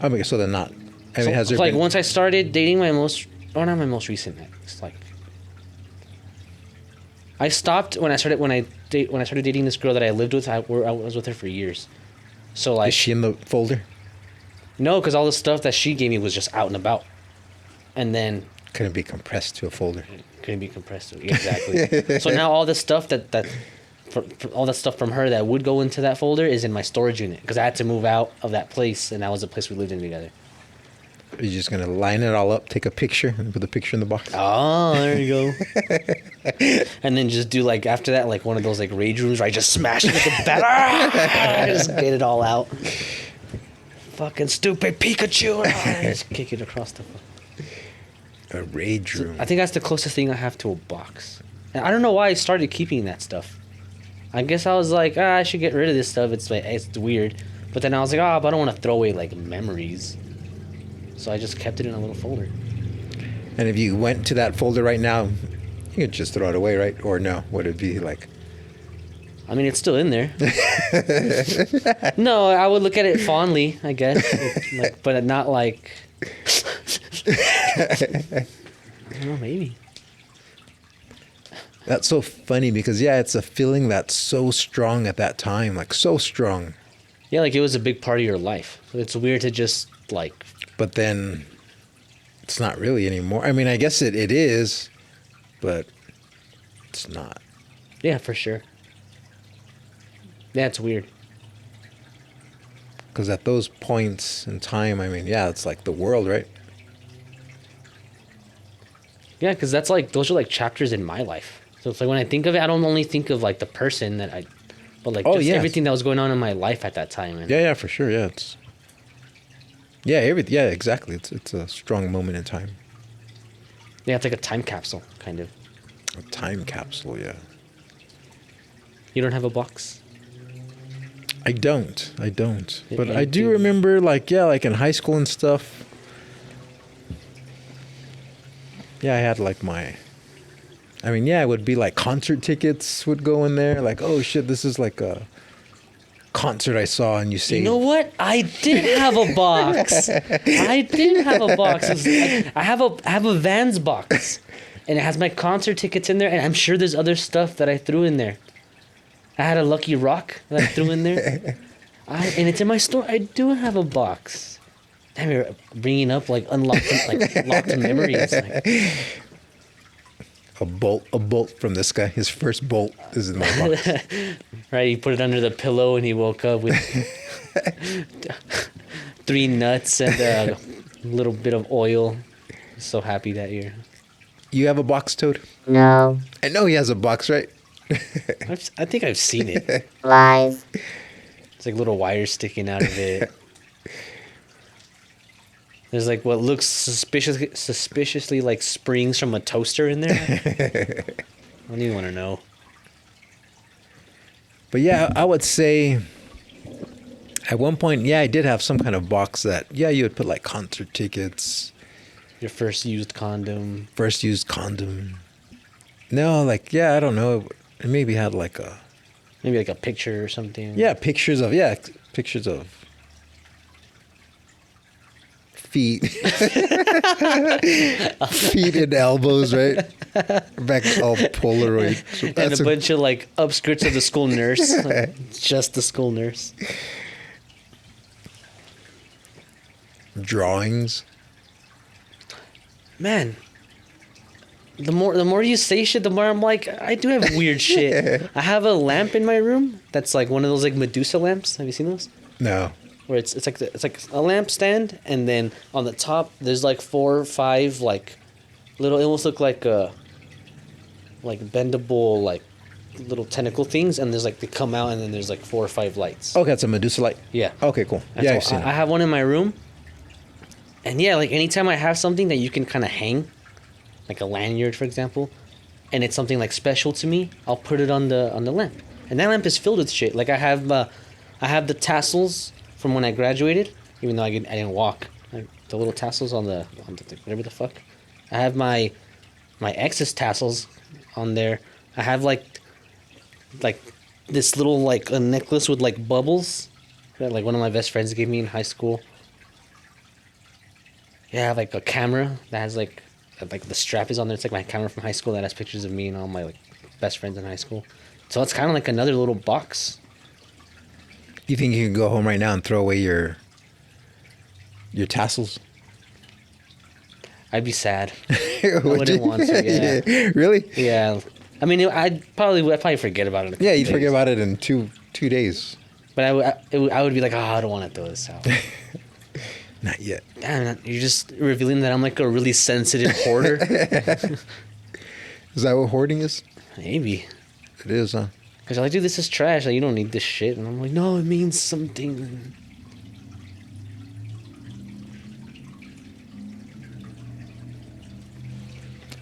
I mean, so they're not I mean, has there like been... once I started dating not my most recent ex, like I stopped when I started dating this girl that I lived with. I was with her for years. So like Is she in the folder? no, because all the stuff that she gave me was just out and about, and then Couldn't be compressed to a folder. couldn't be compressed. Exactly. So now all the stuff all that stuff from her that would go into that folder is in my storage unit because I had to move out of that place, and that was the place we lived in together. You're just gonna line it all up, take a picture, and put the picture in the box. Oh, there you go. And then just do like after that, like one of those like rage rooms where I just smash it with the bat. Ah! Just get it all out. Fucking stupid Pikachu! Ah, just kick it across the. A rage room. I think that's the closest thing I have to a box. And I don't know why I started keeping that stuff. I guess I was like, I should get rid of this stuff. It's like it's weird. But then I was like, but I don't want to throw away like memories. So I just kept it in a little folder. And if you went to that folder right now, you could just throw it away, right? Or no? Would it be like... I mean, it's still in there. No, I would look at it fondly, I guess. Like, but not like... I don't know, maybe. That's so funny because, yeah, it's a feeling that's so strong at that time. Like, so strong. Yeah, like it was a big part of your life. It's weird to just like... But then it's not really anymore. I mean, I guess it is, but it's not. Yeah, for sure. Yeah, it's weird. Because at those points in time, I mean, yeah, it's like the world, right? Yeah, because that's like, those are like chapters in my life. So it's like when I think of it, I don't only think of like the person but like just everything that was going on in my life at that time. And Yeah, for sure. Yeah, it's... Yeah, yeah, exactly. It's a strong moment in time. yeah, it's like a time capsule, kind of. A time capsule, yeah. You don't have a box? I don't. But Yeah, I do do. remember, like, yeah, like in high school and stuff. Yeah, I had like I mean, yeah, it would be like concert tickets would go in there. Like, oh shit, this is like a concert I saw, and you say, You know what? I did have a box. I did have a box. I have a Vans box, and it has my concert tickets in there. And I'm sure there's other stuff that I threw in there. I had a Lucky Rock that I threw in there, and it's in my store. I do have a box. Damn, you're bringing up like unlocked, like locked memories. Like, a bolt from this guy. His first bolt is in my box. right? He put it under the pillow, and he woke up with 3 nuts and a little bit of oil. So happy that year. You have a box, Toad? No. I know he has a box, right? I think I've seen it. Lies. It's like little wires sticking out of it. There's like what looks suspiciously like springs from a toaster in there. I don't even want to know. But yeah, I would say at one point, yeah, I did have some kind of box that, yeah, you would put like concert tickets, Your first used condom. first used condom. No, like, yeah, I don't know. It maybe had like Maybe like a picture or something. pictures of feet. Feet and elbows, right? Back all Polaroid. So And that's a bunch of like upskirts of the school nurse. Like, just the school nurse. drawings. Man. The more you say shit, the more I'm like, I do have weird shit. I have a lamp in my room that's like one of those like Medusa lamps. Have you seen those? No. Where it's like a lamp stand, and then on the top there's like 4 or 5 like little, it almost look like bendable like little tentacle things, and there's like they come out, and then there's like 4 or 5 lights. Okay, it's a Medusa light. Yeah. Okay, cool. That's Yeah, all- I've seen I it. have one in my room, and yeah, like anytime I have something that you can kind of hang, like a lanyard, for example, and it's something like special to me, I'll put it on the lamp, and that lamp is filled with shit. Like I have the tassels from when I graduated, even though I didn't walk. Like the little tassels on the whatever the fuck. I have my ex's tassels on there. I have like this little like a necklace with like bubbles that like one of my best friends gave me in high school. Yeah, I have like a camera that has like the strap is on there. It's like my camera from high school that has pictures of me and all my like best friends in high school. So it's kind of like another little box. You think you can go home right now and throw away your tassels? I'd be sad. Would wouldn't you? want to, yeah. Really? Yeah, I mean, I'd probably forget about it. In a Yeah, couple you'd forget days. about it in two days. But I would be like, oh, I don't want to throw this out. Not yet. Damn, you're just revealing that I'm like a really sensitive hoarder. Is that what hoarding is? Maybe. It is, huh? Because you're like, dude, this is trash. Like, you don't need this shit. And I'm like, no, it means something.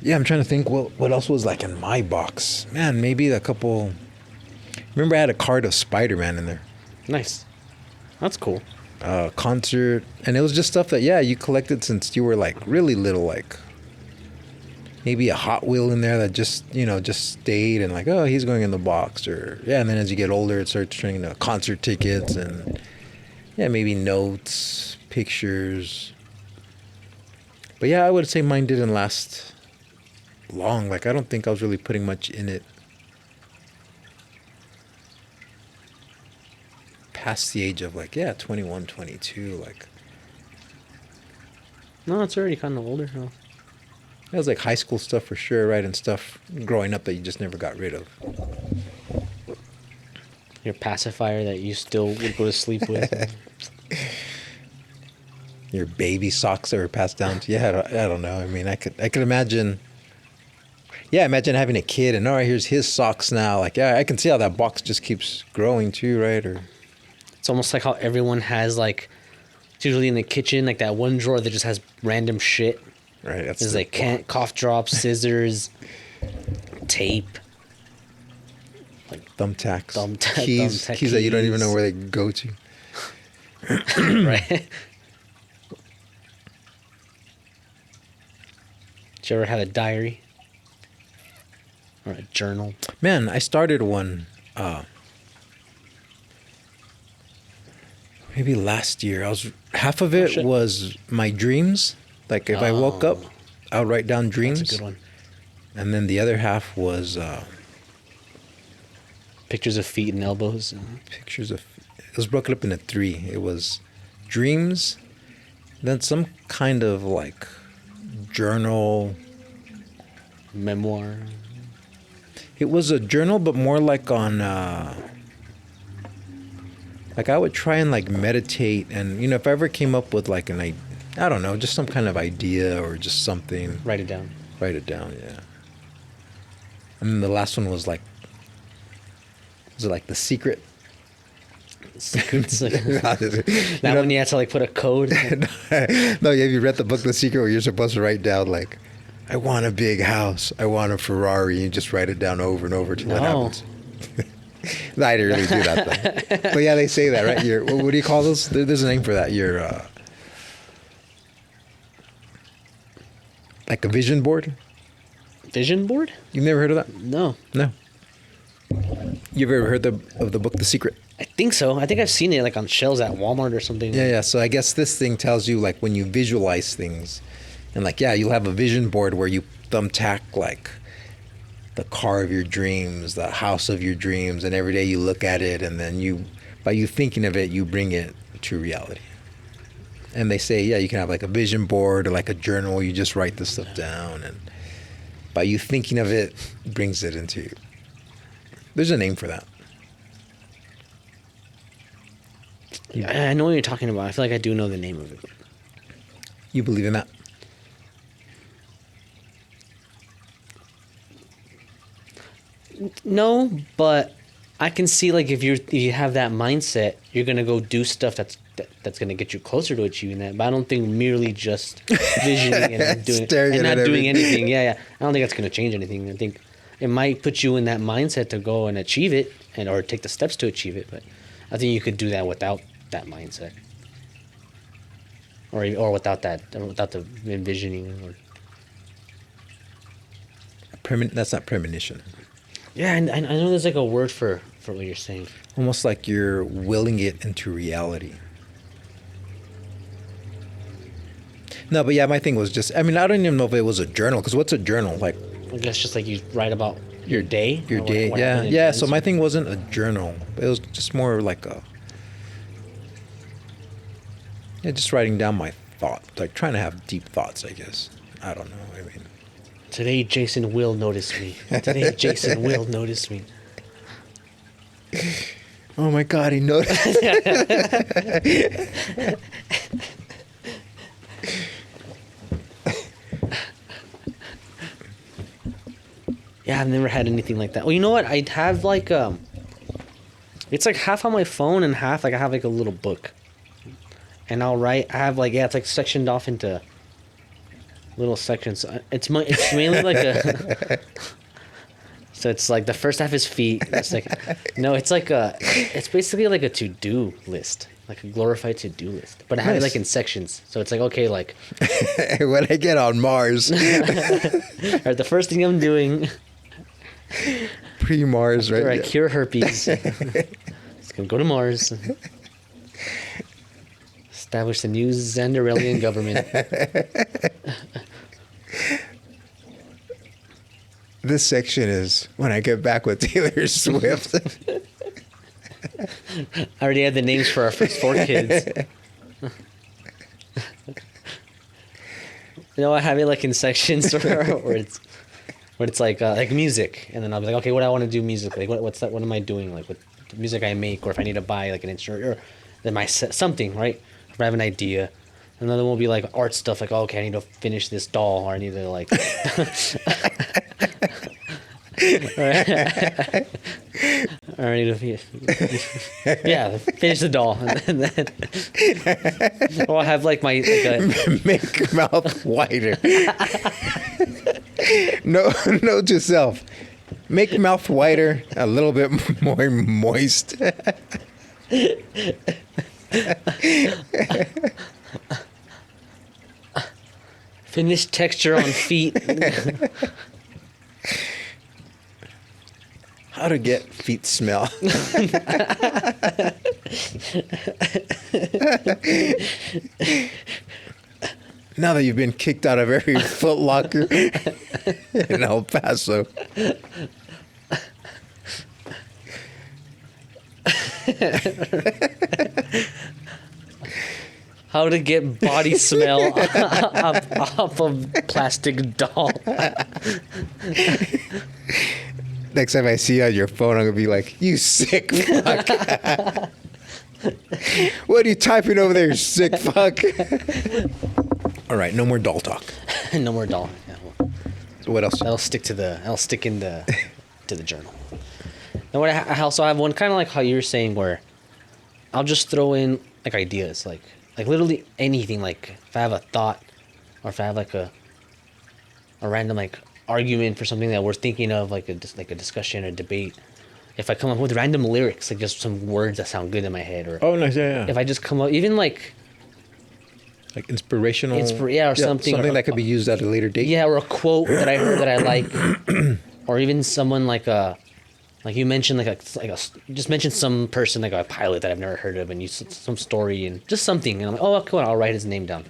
Yeah, I'm trying to think what else was like in my box. Man, maybe a couple. Remember, I had a card of Spider-Man in there. Nice. That's cool. Concert, and it was just stuff that you collected since you were like really little, like maybe a Hot Wheel in there that just stayed and like, oh, he's going in the box, or and then as you get older it starts turning into concert tickets and maybe notes, pictures. But yeah, I would say mine didn't last long. Like, I don't think I was really putting much in it past the age of like 21, 22. Like, No, it's already kind of older. Huh? that was like high school stuff for sure, right? And stuff growing up that you just never got rid of. Your pacifier that you still would go to sleep with. Your baby socks that were passed down to you. I don't know. I mean, I could imagine. Yeah, imagine having a kid and all right, here's his socks now. Like, I can see how that box just keeps growing too, right? Or It's almost like how everyone has like, it's usually in the kitchen, like that one drawer that just has random shit. right. That's There's the like box. cough drops, scissors, tape. Thumbtacks, Thumbtack keys that you don't even keys. know where they go to. Right? Did you ever have a diary? Or a journal? Man, I started one maybe last year. Half of it shit. was my dreams. Like if I woke up, I would write down dreams. That's a good one. And then the other half was Pictures of feet and elbows. pictures of. It was broken up into 3. It was dreams, then some kind of like journal. Memoir. It was a journal, but more like on. Like I would try and like meditate, and if I ever came up with like I don't know, just some kind of idea or just something, Write it down. write it down. Yeah. And then the last one was like. Was it like The Secret? Secrets. Like, You that know- one you had to like put a code. No, have you read the book The Secret, where you're supposed to write down like, I want a big house, I want a Ferrari, and you just write it down over and over till it No. happens. No, I didn't really do that though. But yeah, they say that, right? What do you call those? There's a name for that. Like a vision board. Vision board? You've never heard of that? No. No. You've ever heard of the book The Secret? I think so. I think I've seen it like on shelves at Walmart or something. Yeah. So I guess this thing tells you like when you visualize things, and like you'll have a vision board where you thumbtack like the car of your dreams, the house of your dreams, and every day you look at it, and then by you thinking of it, you bring it to reality. And they say, you can have like a vision board or like a journal where you just write this stuff down, and by you thinking of it, brings it into you. There's a name for that. I know what you're talking about. I feel like I do know the name of it. You believe in that? No, but I can see like if you have that mindset, you're gonna go do stuff that's gonna get you closer to achieving that. But I don't think merely just visioning and doing Staring and at not doing everything. anything. Yeah. I don't think that's gonna change anything. I think it might put you in that mindset to go and achieve it or take the steps to achieve it. But I think you could do that without that mindset, or without the envisioning. Or That's not premonition. yeah, and I know there's like a word for what you're saying. Almost like you're willing it into reality. No, but yeah, my thing was just. I mean, I don't even know if it was a journal. Because what's a journal? Like I guess just like you write about your day. your or day. what Yeah, happened in yeah. the So my days. thing wasn't a journal. It was just more like a. Yeah, just writing down my thoughts, like trying to have deep thoughts. I guess. I don't know. I mean. Today Jason will notice me. Today Jason will notice me. Oh my God, he noticed. Yeah, I've never had anything like that. Well, you know what? I'd have like it's like half on my phone and half like I have like a little book. And I'll write. I have like it's like sectioned off into little sections. It's mainly like a. So it's like the first half is feet. It's like no, it's like it's basically like a to-do list, like a glorified to-do list. But I have it Nice. like in sections. So it's like okay, like When I get on Mars, all right, the first thing I'm doing. pre-Mars, right? Right, Yeah. cure herpes. It's gonna go to Mars. Establish the new Xanderelian government. This section is when I get back with Taylor Swift. I already had the names for our first 4 kids. You know, I have it like in sections where it's like music, and then I'll be like, okay, what do I want to do musically? Like, what's that? What am I doing? Like, what the music I make, or if I need to buy like an instrument, or then something, right? If I have an idea. Another one will be like art stuff, like, oh, okay, I need to finish this doll, or I need to like. Or I need to finish the doll, and then or I'll have like my Make mouth wider. No, note to self. Make mouth wider, a little bit more moist. finish texture on feet. How to get feet smell. Now that you've been kicked out of every Foot Locker in El Paso. How to get body smell off of plastic doll. Next time I see you on your phone, I'm gonna be like, "You sick fuck! What are you typing over there, you sick fuck?" All right, no more doll talk. No more doll. Yeah, well, So what else? that'll stick in the to the journal. And what I also have one kind of like how you were saying, where I'll just throw in like ideas, like literally anything. Like if I have a thought, or if I have like a random like argument for something that we're thinking of, like a discussion or debate. If I come up with random lyrics, like just some words that sound good in my head, or Oh, nice, yeah. if I just come up, even like Like inspirational. or something, Something or- that could be used at a later date. yeah, or a quote that I heard that I like, or even someone like you mentioned you just mentioned some person like a pilot that I've never heard of, and you some story and just something, and I'm like, oh, cool, I'll write his name down.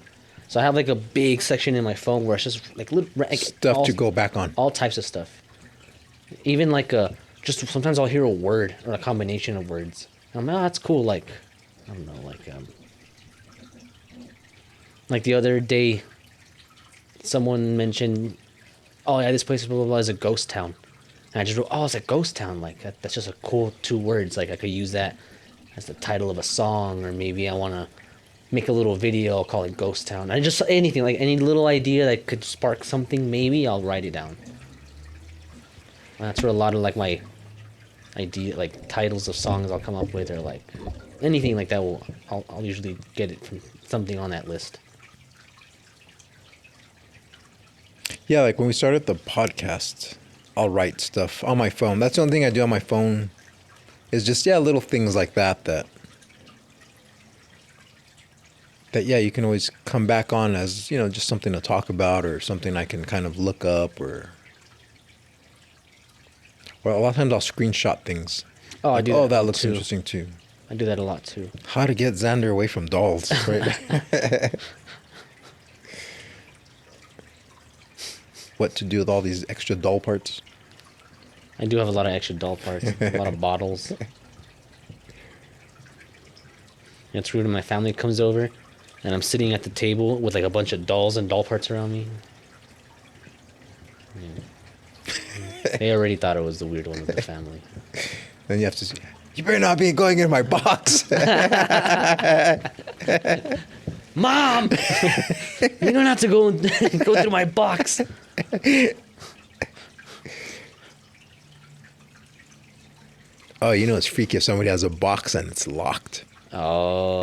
So I have like a big section in my phone where it's just like little Stuff to go back on. all types of stuff. Even like just sometimes I'll hear a word or a combination of words. And I'm like, oh, that's cool. Like, I don't know, like the other day, someone mentioned, oh yeah, this place blah, blah, blah, is a ghost town. And I just wrote, oh, it's a ghost town. Like that's just a cool 2 words. Like I could use that as the title of a song, or maybe I want to make a little video, I'll call it Ghost Town. I just anything, like any little idea that could spark something, maybe I'll write it down. And that's where a lot of like my idea, like titles of songs I'll come up with, or like anything like that I'll usually get it from something on that list. Yeah, like when we started the podcast, I'll write stuff on my phone. That's the only thing I do on my phone. Is just little things like that yeah, you can always come back on as, just something to talk about, or something I can kind of look up, or a lot of times I'll screenshot things. Oh, I Like, do oh, that that looks too. interesting too. I do that a lot too. How to get Xander away from dolls, right? what to do with all these extra doll parts. I do have a lot of extra doll parts, a lot of bottles. It's rude when my family comes over, and I'm sitting at the table with like a bunch of dolls and doll parts around me. Yeah. They already thought it was the weird one of the family. Then you have to say, you better not be going in my box. Mom! You don't have to go through my box. Oh, you know it's freaky if somebody has a box and it's locked. Oh.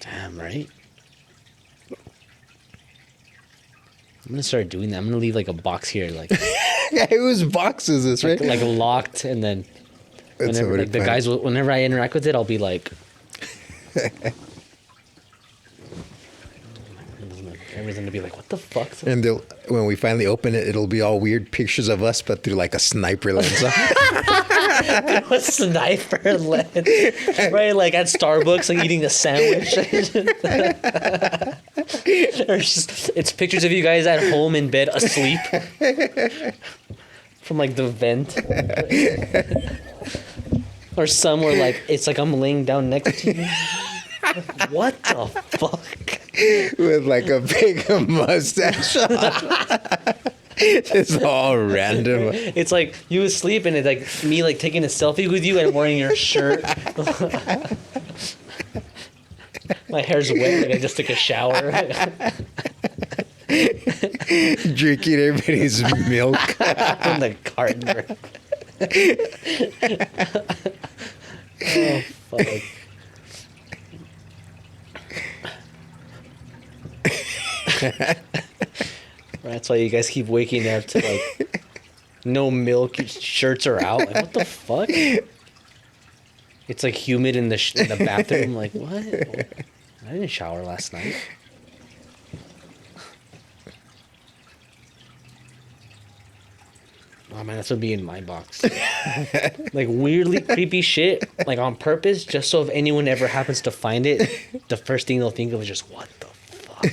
Damn, right? I'm gonna start doing that. I'm gonna leave like a box here, like Whose box is this, right? like locked, and then And whenever somebody like the finds- guys, whenever I interact with it, I'll be like, everyone's gonna be like, "What the fuck?" And they'll, when we finally open it, it'll be all weird pictures of us, but through like a sniper lens. A sniper lens, right? Like at Starbucks, like eating a sandwich. Or it's pictures of you guys at home in bed asleep from like the vent. Or some where like it's like I'm laying down next to you. What the fuck? With like a big mustache on. It's all random. It's like you asleep and it's like me like taking a selfie with you and wearing your shirt. My hair's wet, like I just took a shower. Drinking everybody's milk. On the carton. Oh fuck. That's why you guys keep waking up to like no milk, your shirts are out. Like, what the fuck? It's like humid in the bathroom. Like, what? I didn't shower last night. Oh man, that's gonna be in my box. Like weirdly creepy shit, like on purpose, just so if anyone ever happens to find it, the first thing they'll think of is just what the fuck.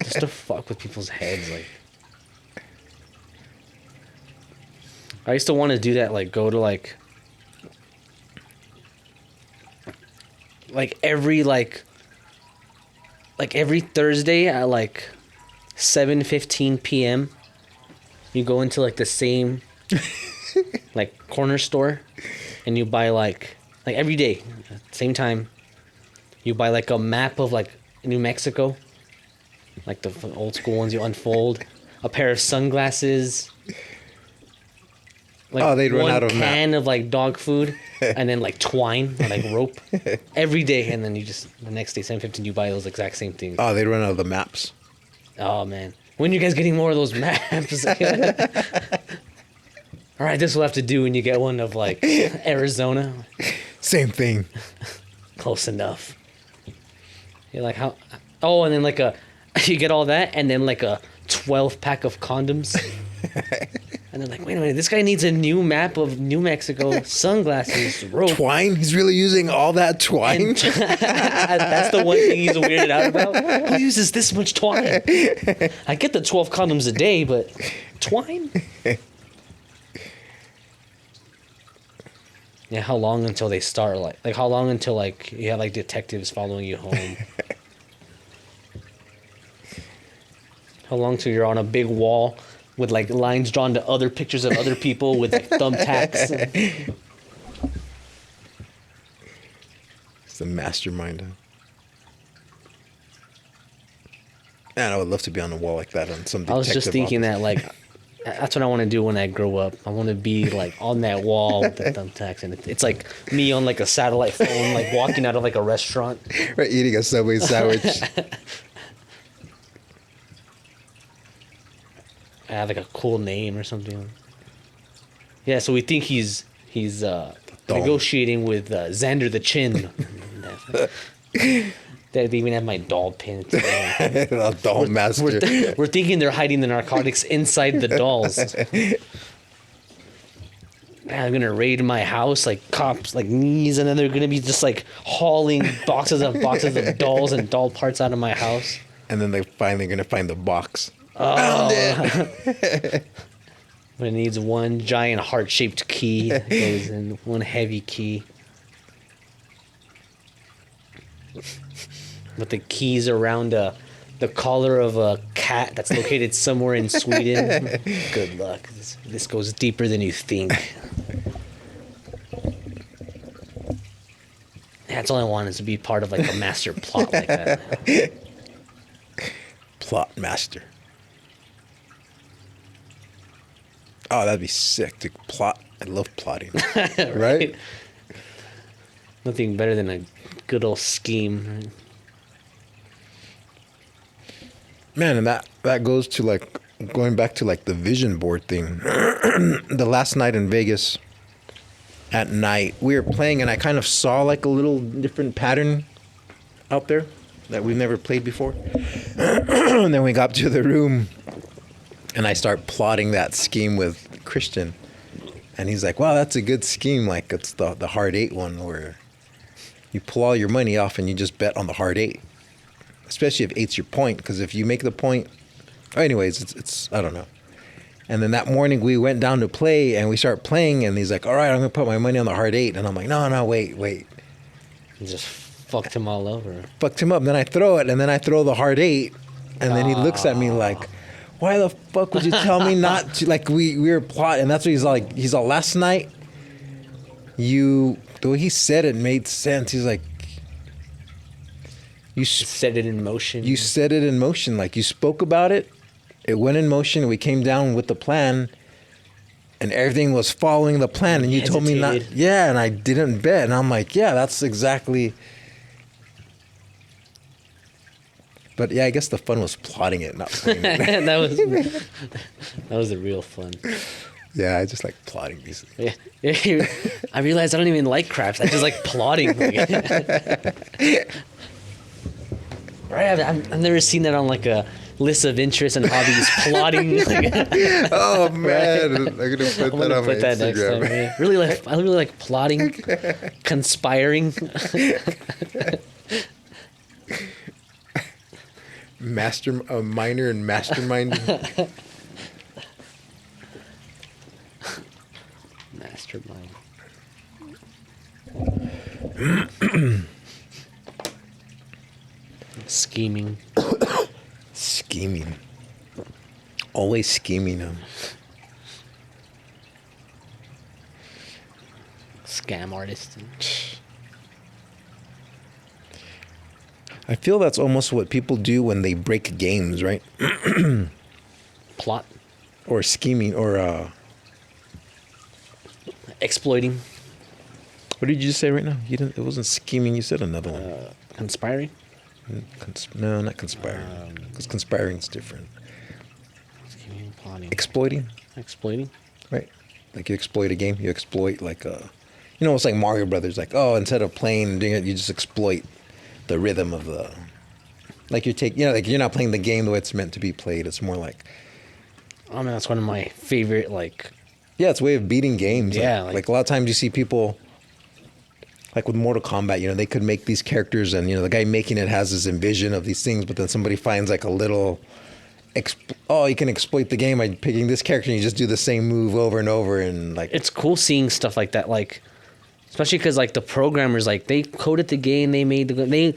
Just to fuck with people's heads, like. I used to want to do that, like go to like every every Thursday at like 7:15 p.m. you go into like the same like corner store and you buy like every day at the same time you buy like a map of like New Mexico, like the old school ones you unfold, a pair of sunglasses, like Oh, they'd run one out of can of like dog food and then like twine or like rope every day, and then you just the next day 7:15 you buy those exact same things. Oh, they run out of the maps. Oh man, when are you guys getting more of those maps? All right, this will have to do when you get one of like Arizona. Same thing. Close enough. You're like, how? Oh, and then like you get all that, and then like a 12 pack of condoms. And they're like, wait a minute, this guy needs a new map of New Mexico, sunglasses, rope. Twine? He's really using all that twine? And that's the one thing he's weirded out about. Who uses this much twine? I get the 12 condoms a day, but twine? Yeah, how long until they start like how long until like you have like detectives following you home? How long till you're on a big wall with like lines drawn to other pictures of other people with like thumbtacks? It's the mastermind. Man, I would love to be on a wall like that on some detective I was just thinking office. that like that's what I want to do when I grow up. I want to be like on that wall with the thumbtacks, and it's like me on like a satellite phone, like walking out of like a restaurant. Right, eating a Subway sandwich. I have like a cool name or something. Yeah, so we think he's negotiating with Xander the Chin. They even have my doll pin. A doll master. We're thinking they're hiding the narcotics inside the dolls. Man, I'm gonna raid my house like cops, like knees, and then they're gonna be just like hauling boxes of dolls and doll parts out of my house. and then they're finally gonna find the box. But it needs one giant heart-shaped key that goes in, one heavy key. But the key's around the collar of a cat that's located somewhere in Sweden. Good luck. This goes deeper than you think. That's all I want is to be part of like a master plot like that. Plot master. Oh, that'd be sick to plot. I love plotting. Right? Nothing better than a good old scheme. Man, and that goes to like going back to like the vision board thing. The last night in Vegas at night, we were playing and I kind of saw like a little different pattern out there that we've never played before. And then we got to the room and I start plotting that scheme with Christian. And he's like, wow, that's a good scheme. Like it's the hard 8 one where you pull all your money off and you just bet on the hard 8. Especially if 8's your point, because if you make the point, anyways, it's I don't know. And then that morning we went down to play and we start playing and he's like, all right, I'm gonna put my money on the hard 8, and I'm like, no, wait. You just fucked him all over. Fucked him up. And then I throw it, and then I throw the hard 8, and then he looks at me like, why the fuck would you tell me not to? Like we were plotting, and that's what he's like. He's all, last night, the way he said it made sense. He's like, you Set it in motion. You set it in motion. Like you spoke about it. It went in motion. And we came down with the plan. And everything was following the plan. And you told me not. Hesitated. Yeah. And I didn't bet. And I'm like, yeah, that's exactly. But yeah, I guess the fun was plotting it, not playing it. that was the real fun. Yeah, I just like plotting these things. Yeah. I realized I don't even like craps. I just like plotting. Right? I've never seen that on like a list of interests and hobbies. Plotting. Oh man, I'm gonna put I'm gonna that on my put that next time. Instagram. Yeah. I really like plotting, conspiring. Minor and masterminding. Mastermind. Scheming. Scheming. Always scheming them. Scam artist. I feel that's almost what people do when they break games, right? Plot. Or scheming, or Exploiting. what did you just say right now? You didn't. It wasn't scheming. You said another one. Conspiring. No, not conspiring. Because conspiring is different. Scheming, plotting. Exploiting, Exploiting. right? Like you exploit a game. You exploit like it's like Mario Brothers. Like, oh, instead of playing and doing it, you just exploit the rhythm of the. Like like you're not playing the game the way it's meant to be played. It's more like. I mean, that's one of my favorite, like. Yeah, it's a way of beating games. Yeah, like a lot of times you see people. Like with Mortal Kombat, they could make these characters, and the guy making it has this envision of these things, but then somebody finds like a little, you can exploit the game by picking this character, and you just do the same move over and over, and like It's cool seeing stuff like that, like, especially because like the programmers, like they coded the game, they made they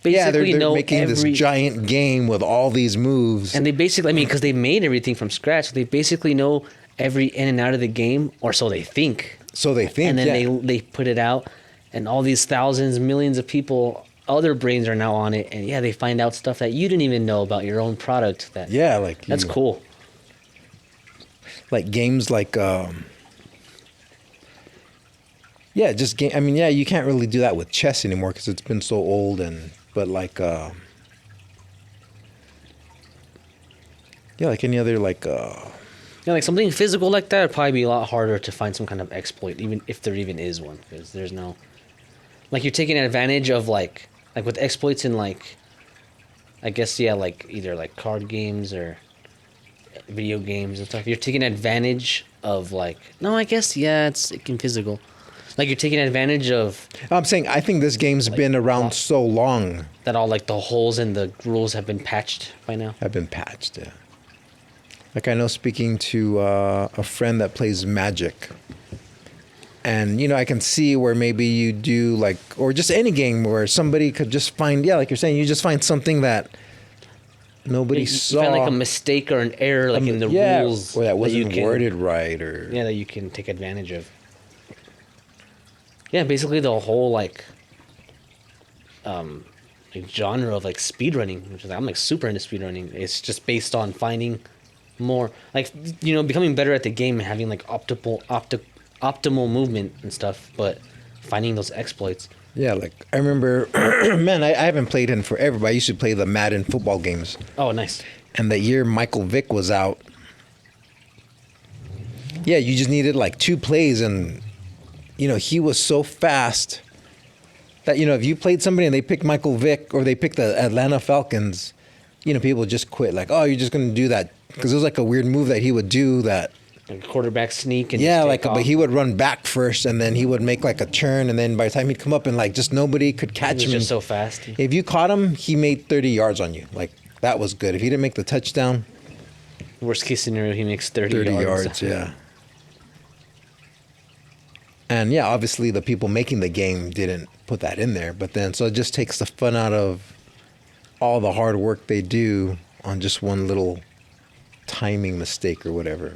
basically they're know making this giant game with all these moves, and they basically, because they made everything from scratch, they basically know every in and out of the game, or so they think. so they think, And then they put it out, and all these thousands, millions of people, other brains are now on it, and they find out stuff that you didn't even know about your own product. That's cool. Like games like just game. I mean, you can't really do that with chess anymore because it's been so old, but like like any other like Like something physical like that would probably be a lot harder to find some kind of exploit, even if there even is one, because there's no. Like you're taking advantage of like with exploits in like. I guess like either like card games or video games and stuff. You're taking advantage of like I guess it's physical. Like you're taking advantage of I'm saying I think this game's been around so long, that all like the holes in the rules have been patched by now. have been patched. Yeah. Like I know, speaking to a friend that plays Magic, and I can see where maybe you do like, or just any game where somebody could just find, yeah, like you're saying, you just find something that nobody You saw, find like a mistake or an error like in the rules or that you wasn't can- worded right, or Yeah, that you can take advantage of. Yeah, basically the whole like genre of like speedrunning, which is I'm like super into speedrunning. It's just based on finding more like becoming better at the game and having like optimal movement and stuff, but finding those exploits. yeah. Like I remember, man, I haven't played in forever, but I used to play the Madden football games. Oh, nice. And the year Michael Vick was out, yeah, you just needed like 2 plays, and he was so fast that if you played somebody and they picked Michael Vick or they picked the Atlanta Falcons, people just quit. Like, oh, you're just gonna do that because it was like a weird move that he would do that. Like quarterback sneak and Yeah, just like, take but off. he would run back first, and then he would make like a turn, and then by the time he'd come up and like just nobody could He catch was him. just so fast. If you caught him, he made 30 yards on you. Like that was good. If he didn't make the touchdown, Worst case scenario, he makes 30 yards, yeah. And yeah, obviously the people making the game didn't put that in there, but then so it just takes the fun out of all the hard work they do on just one little timing mistake or whatever.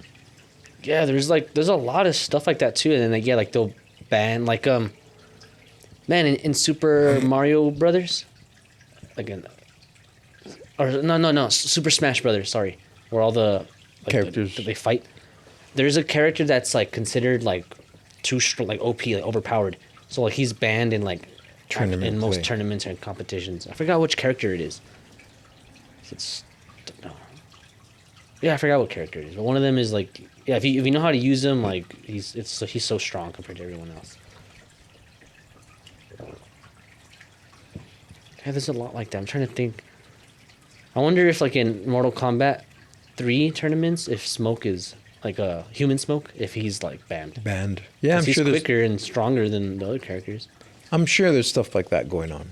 Yeah, there's a lot of stuff like that too, and then like yeah, like they'll ban like man in Super Mario Brothers, like or no Super Smash Brothers, sorry, where all the like, Characters. they fight. There's a character that's like considered like too like OP, like overpowered, so like he's banned in like Tournament in most play. tournaments and competitions. I forgot which character it is. It's no. Yeah, I forgot what character it is, but one of them is like yeah. If you know how to use him, like he's so strong compared to everyone else. Yeah, there's a lot like that. I'm trying to think. I wonder if like in Mortal Kombat 3 tournaments, if Smoke is like a human Smoke, if he's like banned. Banned. Yeah, 'Cause I'm he's sure there's quicker and stronger than the other characters. stuff like that going on.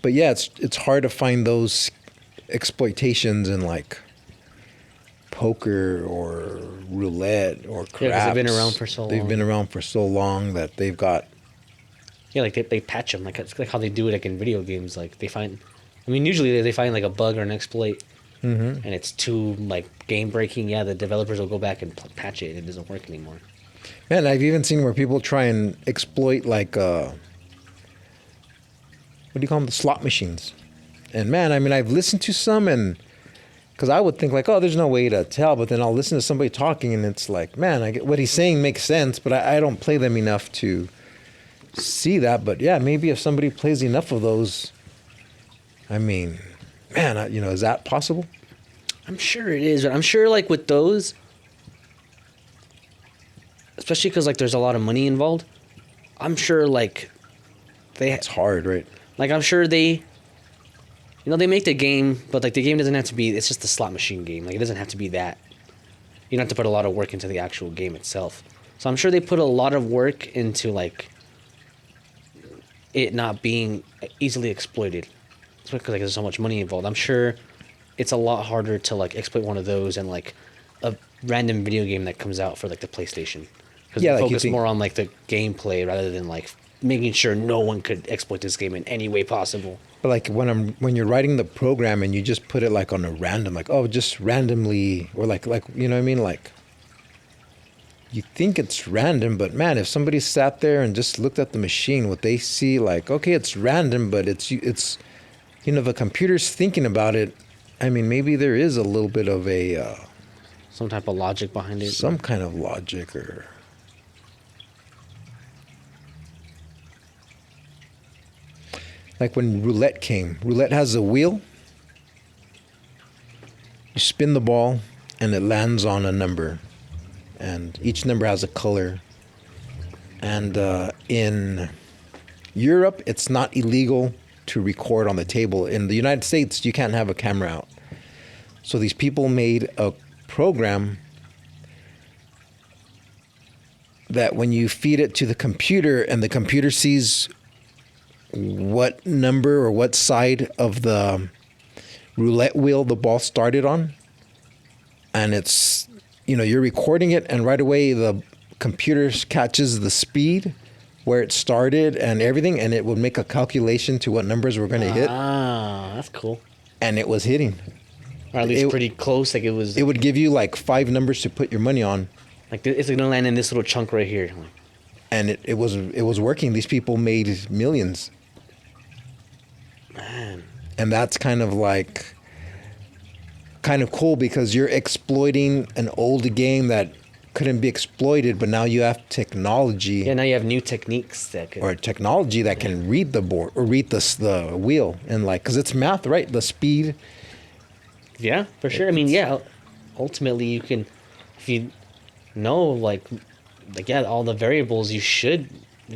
But yeah, it's hard to find those exploitations in like poker or roulette or craps. Yeah, 'cause they've been around for so They've long. been around for so long that they've got. Yeah, like they patch them, like it's like how they do it like in video games. Like they find, I mean, usually they find like a bug or an exploit, and it's too like game breaking. Yeah, the developers will go back and patch it, and it doesn't work anymore. Man, I've even seen where people try and exploit like what do you call them, the slot machines. And man, I mean, I've listened to some, and because I would think like, oh, there's no way to tell, but then I'll listen to somebody talking, and it's like, man, I get what he's saying makes sense, but I don't play them enough to see that. But yeah, maybe if somebody plays enough of those, I mean, man, is that possible? I'm sure it is, but I'm sure like with those, especially because like there's a lot of money involved. I'm sure like It's hard, right? like I'm sure they they make the game, but like the game doesn't have to be, it's just a slot machine game. Like it doesn't have to be that. You don't have to put a lot of work into the actual game itself. So I'm sure they put a lot of work into like it not being easily exploited. It's because like there's so much money involved. I'm sure it's a lot harder to like exploit one of those and like a random video game that comes out for like the PlayStation. Because Yeah, they like you focus think- more on like the gameplay rather than like making sure no one could exploit this game in any way possible. But like when you're writing the program and you just put it like on a random, like, oh, just randomly, or like you know what I mean, like you think it's random, but man, if somebody sat there and just looked at the machine, what they see, like, okay, it's random, but it's the computer's thinking about it. I mean, maybe there is a little bit of a Some type of logic behind it. some kind of logic, or like when roulette came. Roulette has a wheel. You spin the ball, and it lands on a number, and each number has a color. And in Europe, it's not illegal to record on the table. In the United States, you can't have a camera out. So these people made a program that when you feed it to the computer and the computer sees what number or what side of the roulette wheel the ball started on, and it's, you know, you're recording it, and right away the computer catches the speed where it started and everything, and it would make a calculation to what numbers we're going to hit, Ah, that's cool. and it was hitting. Or at least It- pretty close. Like it was. It would give you like 5 numbers to put your money on, Like it's gonna land in this little chunk right here. Like, and it was working. These people made millions, man. and that's kind of cool because you're exploiting an old game that couldn't be exploited, but now you have technology. Yeah, now you have new techniques that could. Or technology that can read the board or read the wheel, and like, because it's math, right? The speed. Yeah, for sure. I mean, yeah. Ultimately, you can, if you know, like yeah, all the variables, you should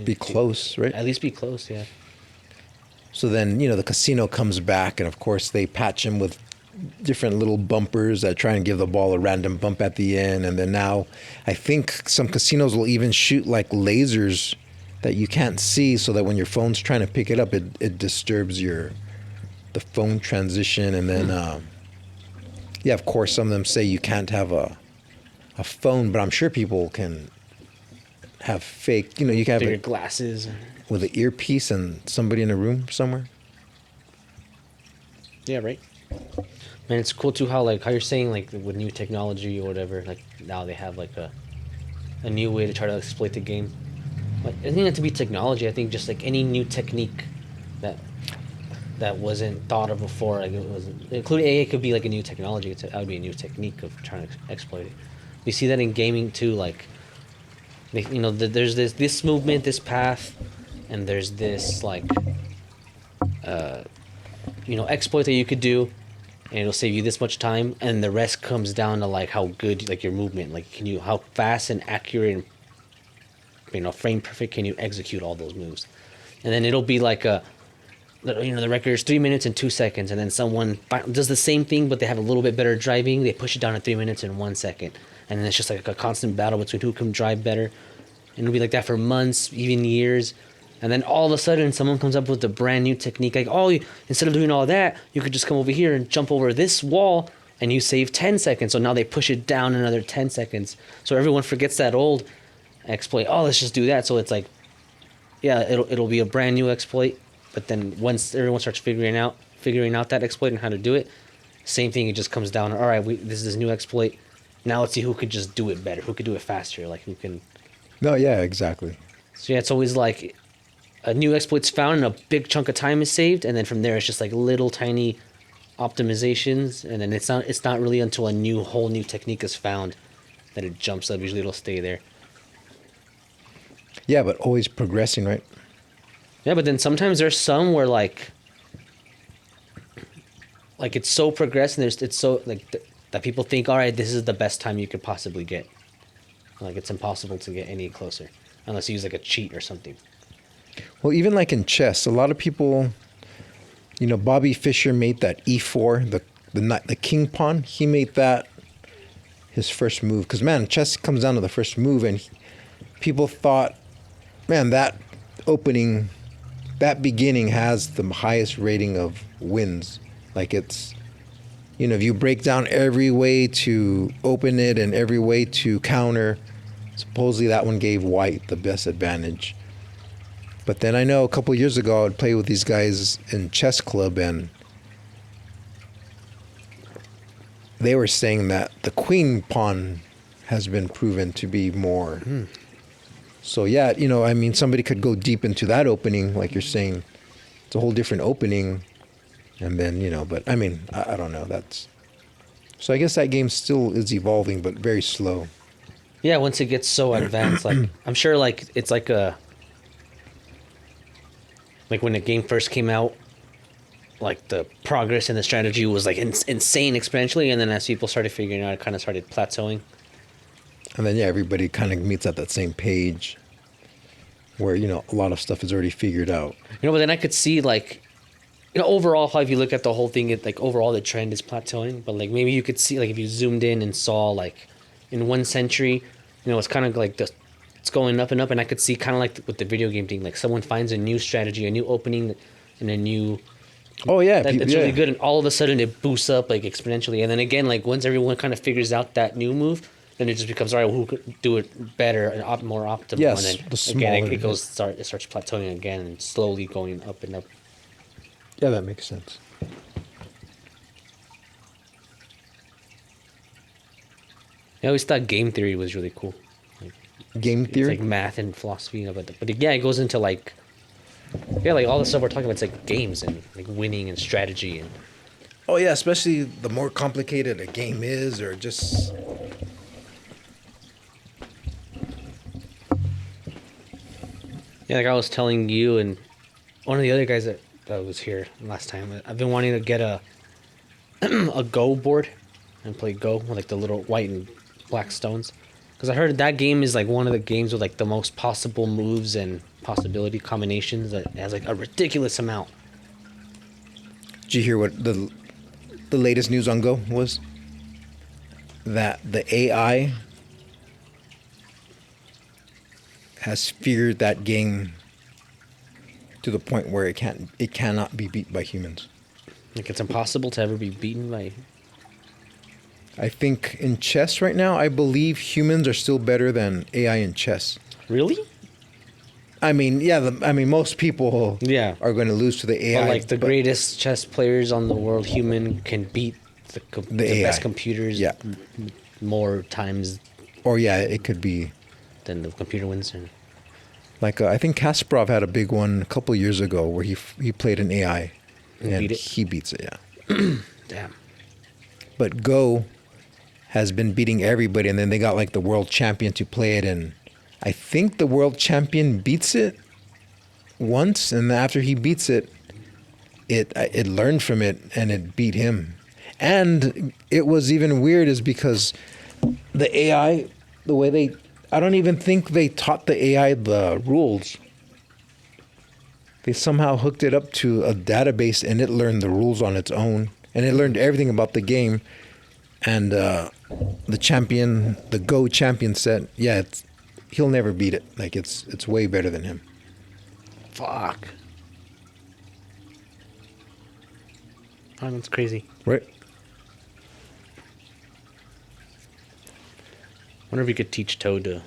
Be close, right? At least be close. Yeah. So then, you know, the casino comes back, and of course they patch him with different little bumpers that try and give the ball a random bump at the end. And then now I think some casinos will even shoot like lasers that you can't see, so that when your phone's trying to pick it up, it disturbs the phone transition. And then yeah, of course some of them say you can't have a phone, but I'm sure people can have fake, you know, you can have Your it glasses. with an earpiece and somebody in a room somewhere. Yeah, right. Man, it's cool too how like how you're saying like with new technology or whatever, like now they have like a new way to try to exploit the game. Like it doesn't have to be technology. I think just like any new technique that wasn't thought of before, like it was, including it could be like a new technology. That would be a new technique of trying to exploit it. You see that in gaming too, like you know, there's this movement, this path, and there's this like you know, exploit that you could do, and it'll save you this much time, and the rest comes down to like how good like your movement, like how fast and accurate and, you know, frame perfect can you execute all those moves. And then it'll be like you know, the record is 3 minutes and 2 seconds, and then someone does the same thing but they have a little bit better driving, they push it down to 3 minutes and 1 second, and then it's just like a constant battle between who can drive better, and it'll be like that for months, even years. And then all of a sudden, someone comes up with a brand new technique. Like, oh, instead of doing all that, you could just come over here and jump over this wall, and you save 10 seconds. So now they push it down another 10 seconds. So everyone forgets that old exploit. Oh, let's just do that. So it's like, yeah, it'll be a brand new exploit. But then once everyone starts figuring out that exploit and how to do it, same thing. It just comes down. All right, this is this new exploit. Now let's see who could just do it better, who could do it faster, like who can. No, yeah, exactly. So yeah, it's always like a new exploit's found and a big chunk of time is saved, and then from there it's just like little tiny optimizations, and then it's not really until a whole new technique is found that it jumps up. Usually it'll stay there. Yeah, but always progressing, right? Yeah, but then sometimes there's some where like it's so progressed, and it's so like that people think, all right, this is the best time you could possibly get. Like it's impossible to get any closer unless you use like a cheat or something. Well, even like in chess, a lot of people, you know, Bobby Fischer made that E4, the king pawn. He made that his first move. Because, man, chess comes down to the first move. And people thought, man, that beginning has the highest rating of wins. Like it's, you know, if you break down every way to open it and every way to counter, supposedly that one gave white the best advantage. But then I know a couple of years ago I would play with these guys in chess club, and they were saying that the queen pawn has been proven to be more. So yeah, you know, I mean, somebody could go deep into that opening, like you're saying. It's a whole different opening, and then, you know, but I mean, I don't know. So I guess that game still is evolving, but very slow. Yeah, once it gets so advanced, like I'm sure like it's like when the game first came out, like the progress and the strategy was like insane exponentially, and then as people started figuring out, it kind of started plateauing. And then, yeah, everybody kind of meets at that same page where, you know, a lot of stuff is already figured out. You know, but then I could see like, you know, overall, if you look at the whole thing, it like overall the trend is plateauing. But like maybe you could see like if you zoomed in and saw like in 1 century, you know, it's kind of like it's going up and up, and I could see kind of like with the video game thing, like someone finds a new strategy, a new opening, and a new Oh yeah, that, people, it's yeah. really good, and all of a sudden it boosts up like exponentially, and then again, like once everyone kind of figures out that new move, then it just becomes all right. Who could do it better and more optimal? Yes, and then the again, smaller it starts plateauing again and slowly going up and up. Yeah, that makes sense. I always thought game theory was really cool. Like, Game it's theory. like math and philosophy, but yeah, it goes into like like all the stuff we're talking about. It's like games and like winning and strategy and Oh yeah, especially the more complicated a game is, or just yeah, like I was telling you and one of the other guys that was here last time. I've been wanting to get a a Go board and play Go with like the little white and black stones, because I heard that game is like one of the games with like the most possible moves and possibility combinations that has like a ridiculous amount. Did you hear what the latest news on Go was? That the AI has figured that game to the point where it cannot be beat by humans. Like it's impossible to ever be beaten by. I think in chess right now, I believe humans are still better than AI in chess. Really? I mean, yeah, most people Yeah. are going to lose to the AI. But like the greatest chess players on the world, human can beat the AI. best computers Yeah. more times Or yeah, it could be than the computer wins. And like I think Kasparov had a big one a couple years ago where he played an AI And and beat it? he beats it. Yeah, damn. but Go has been beating everybody, and then they got like the world champion to play it, and I think the world champion beats it once, and after he beats it, it learned from it and it beat him. And it was even weird is because the AI, the way I don't even think they taught the AI the rules. They somehow hooked it up to a database and it learned the rules on its own. And it learned everything about the game. And the Go champion said, yeah, he'll never beat it. Like it's way better than him. Fuck. Oh, that's crazy. Right? Wonder if we could teach Toad to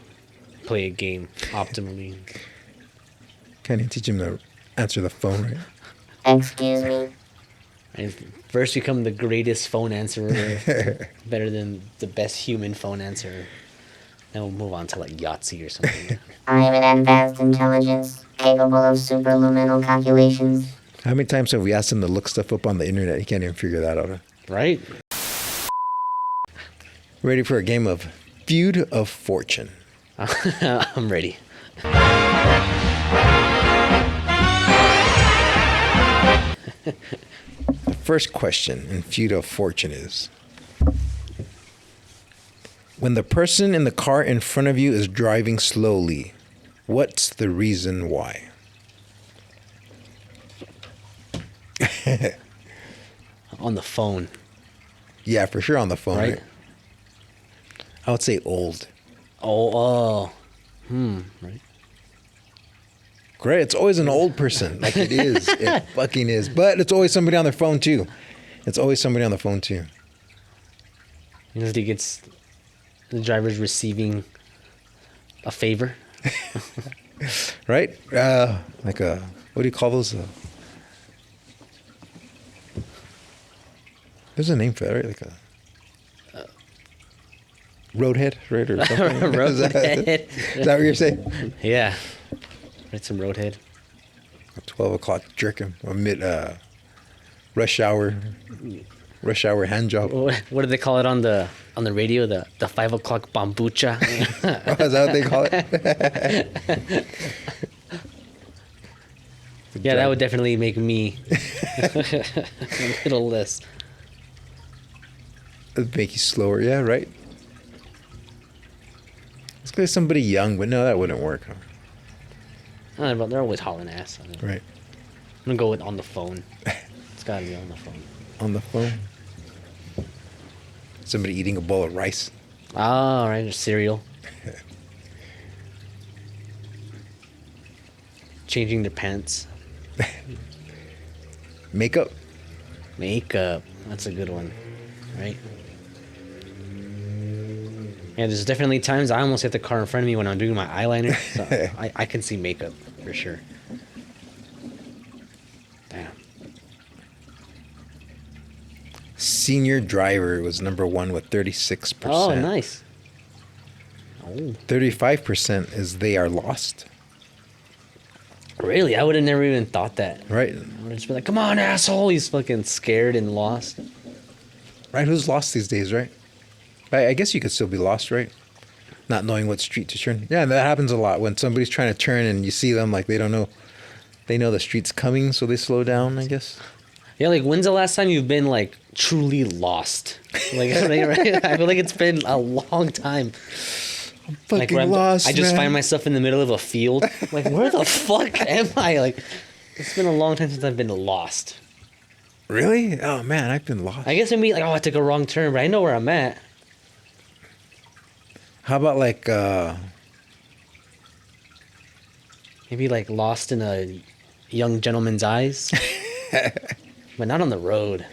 play a game optimally. Can't even teach him to answer the phone, right? Excuse me. And first become the greatest phone answerer, better than the best human phone answerer. Then we'll move on to like Yahtzee or something. I am an advanced intelligence capable of superluminal calculations. How many times have we asked him to look stuff up on the internet? He can't even figure that out. Huh? Right? Ready for a game of Feud of Fortune. I'm ready. The first question in Feud of Fortune is, when the person in the car in front of you is driving slowly, what's the reason why? On the phone, Yeah, for sure on the phone. right? Right? I would say old. Oh. Right. Great. It's always an old person. Like it is. It fucking is. But it's always somebody on their phone too. It's always somebody on the phone too. You know, he gets the driver's receiving a favor. Right? Like a, what do you call those? There's a name for that, right? Like a roadhead, right? Or something. Roadhead. Is that what you're saying? Yeah. Right, some roadhead. 12 o'clock jerk him. Or rush hour hand job. What do they call it on the radio? The 5 o'clock bambucha. Oh, is that what they call it? Yeah, that would definitely make me a little less. It'd make you slower, yeah, right? Let's go somebody young, but no, that wouldn't work. Huh? I don't know, they're always hauling ass. Right. I'm gonna go with on the phone. It's gotta be on the phone. On the phone. Somebody eating a bowl of rice. Ah, all right, or cereal. changing their pants. Makeup. Makeup. That's a good one, right? Yeah, there's definitely times I almost hit the car in front of me when I'm doing my eyeliner. So I can see makeup for sure. Damn. Senior driver was number one with 36%. Oh, nice. Oh, 35% is they are lost. really? I would have never even thought that. Right. I would have just been like, come on, asshole. He's fucking scared and lost. Right. Who's lost these days, right? I guess you could still be lost, right? Not knowing what street to turn. Yeah, that happens a lot when somebody's trying to turn and you see them like they don't know. They know the street's coming, so they slow down, I guess. Yeah, like when's the last time you've been like truly lost? Like, right? I feel like it's been a long time. Like Fucking where lost, I just man. find myself in the middle of a field. Like, where the fuck am I? Like, it's been a long time since I've been lost. Really? Oh, man, I've been lost. I guess maybe like, oh, I took a wrong turn, but I know where I'm at. How about like, Maybe like lost in a young gentleman's eyes, but not on the road.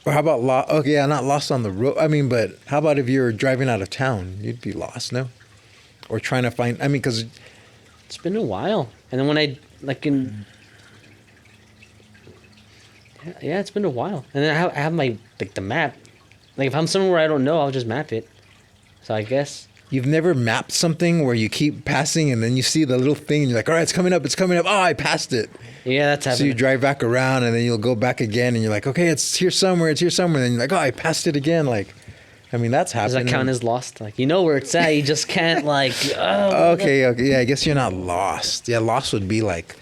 or how about okay, yeah, not lost on the road. I mean, but how about if you're driving out of town? You'd be lost, no? Or trying to find, I mean, because It's been a while. And then when I like in, yeah, it's been a while. And then I have my like the map. Like if I'm somewhere where I don't know, I'll just map it. So I guess. you've never mapped something where you keep passing and then you see the little thing and you're like, all right, it's coming up, it's coming up. Oh, I passed it. Yeah, that's So happening. you drive back around and then you'll go back again and you're like, okay, it's here somewhere, it's here somewhere. And then you're like, oh, I passed it again. Like, I mean, that's Does happening. that count as lost? Like you know where it's at, you just can't like. Oh, Okay, yeah, I guess you're not lost. Yeah, lost would be like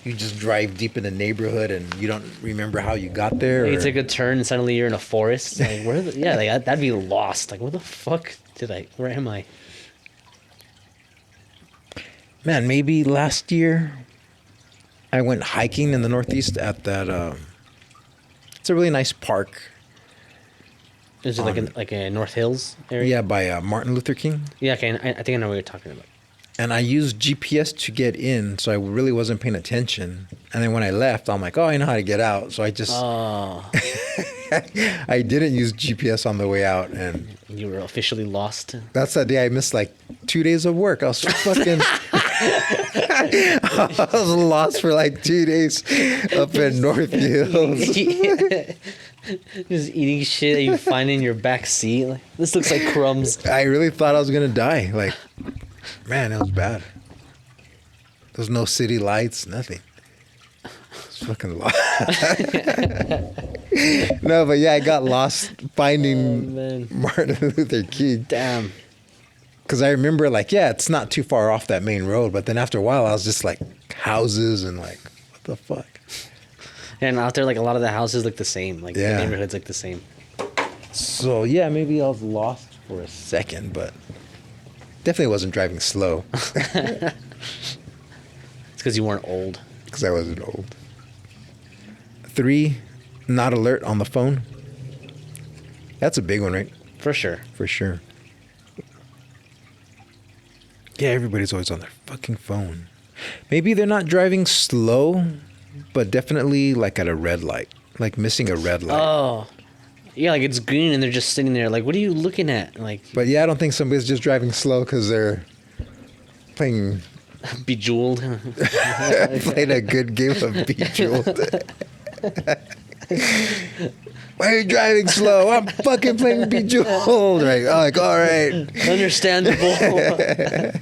you just drive deep in the neighborhood and you don't remember how you got there. You or- take a turn and suddenly you're in a forest. Like where? Yeah, like that'd be lost. Like where the fuck did I? Where am I? Man, maybe last year I went hiking in the Northeast at that. It's a really nice park. Is it like a North Hills area? Yeah, by Martin Luther King. Yeah. Okay. I think I know what you're talking about. And I used GPS to get in, so I really wasn't paying attention. And then when I left, I'm like, oh, I know how to get out. So I just, Oh, I didn't use GPS on the way out. And you were officially lost. that's that day I missed like 2 days of work. I was fucking, I was lost for like 2 days up in North Hills. Just eating shit that you find in your back seat. Like, this looks like crumbs. I really thought I was going to die. Like, man, it was bad. There's no city lights, nothing. It's fucking lost. No, but yeah, I got lost finding Oh, man. Martin Luther King. Damn. Because I remember, like, yeah, it's not too far off that main road. But then after a while, I was just like houses and like, what the fuck? And out there, like a lot of the houses look the same. Like Yeah. the neighborhoods look the same. So yeah, maybe I was lost for a second, but definitely wasn't driving slow It's because you weren't old. because I wasn't old. 3, not alert on the phone. That's a big one, right? For sure. For sure. Yeah, everybody's always on their fucking phone. Maybe they're not driving slow, but definitely like at a red light, like missing a red light. Oh. Yeah, like it's green and they're just sitting there. Like, what are you looking at? Like, But yeah, I don't think somebody's just driving slow because they're playing bejeweled. played a good game of Bejeweled. Why are you driving slow? I'm fucking playing Bejeweled. Right? I'm like, all right. Understandable.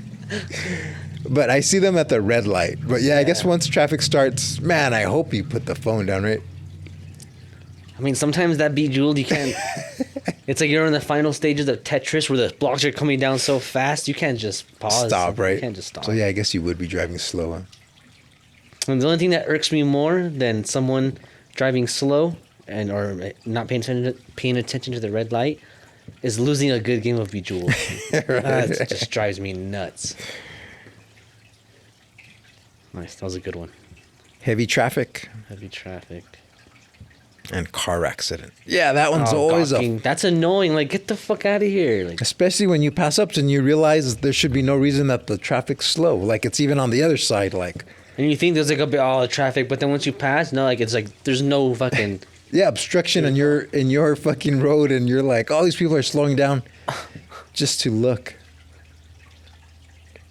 But I see them at the red light. But yeah, I guess once traffic starts, man, I hope you put the phone down, right? I mean, sometimes that bejeweled, you can't. It's like you're in the final stages of Tetris where the blocks are coming down so fast, you can't just pause. Stop, right? You can't just stop. So yeah, I guess you would be driving slow. Huh? And the only thing that irks me more than someone driving slow and or not paying attention to the red light is losing a good game of Bejeweled. That just drives me nuts. Nice, that was a good one. Heavy traffic Heavy traffic. and car accident. Yeah, that one's Oh, always gawking. That's annoying. Like, get the fuck out of here. Like, especially when you pass up and you realize there should be no reason that the traffic's slow. Like it's even on the other side. Like And you think there's like a bit all the traffic, but then once you pass, no, like it's like there's no fucking. Yeah, obstruction in your fucking road, and you're like, all these people are slowing down just to look.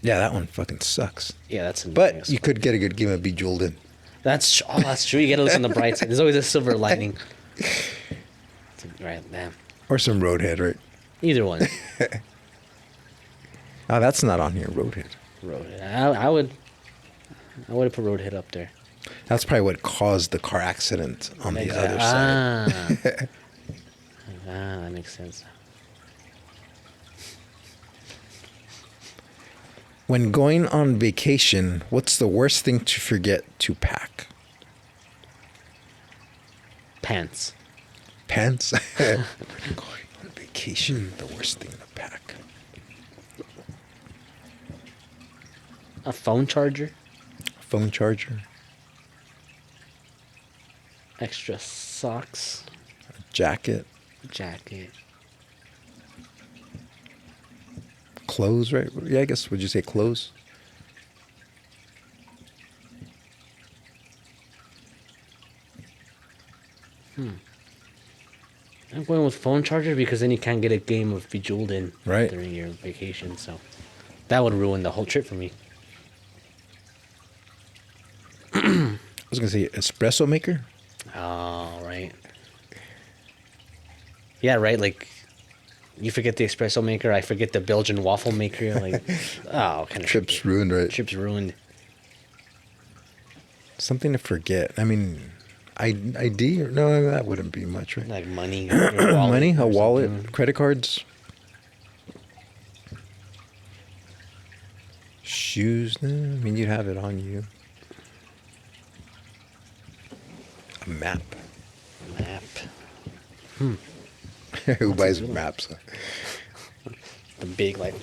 Yeah, that one fucking sucks. Yeah, that's. But you could get a good game of Bejeweled in. That's true. You gotta look on the bright side. There's always a silver lining. Right, damn. Or some Roadhead, right? Either one. Oh, that's not on here, Roadhead. Roadhead. I would have put Roadhead up there. That's probably what caused the car accident on the other side. That makes sense. When going on vacation, what's the worst thing to forget to pack? Pants. Pants? Going on vacation, the worst thing to pack. A phone charger. Phone charger, Extra socks. jacket, Jacket. clothes, right? Yeah, I guess, would you say clothes? I'm going with phone charger because then you can't get a game of Bejeweled in Right. during your vacation. So that would ruin the whole trip for me. I was going to say espresso maker. Oh, right. Yeah, right. Like, you forget the espresso maker. I forget the Belgian waffle maker. Like, oh, kind of Trip's ruined, right? Trip's ruined. Something to forget. I mean, ID? No, that wouldn't be much, right? Like money. Your wallet Money, a or wallet, something. credit cards, shoes. No, I mean, you'd have it on you. A map. Map. Who buys maps? The big, like,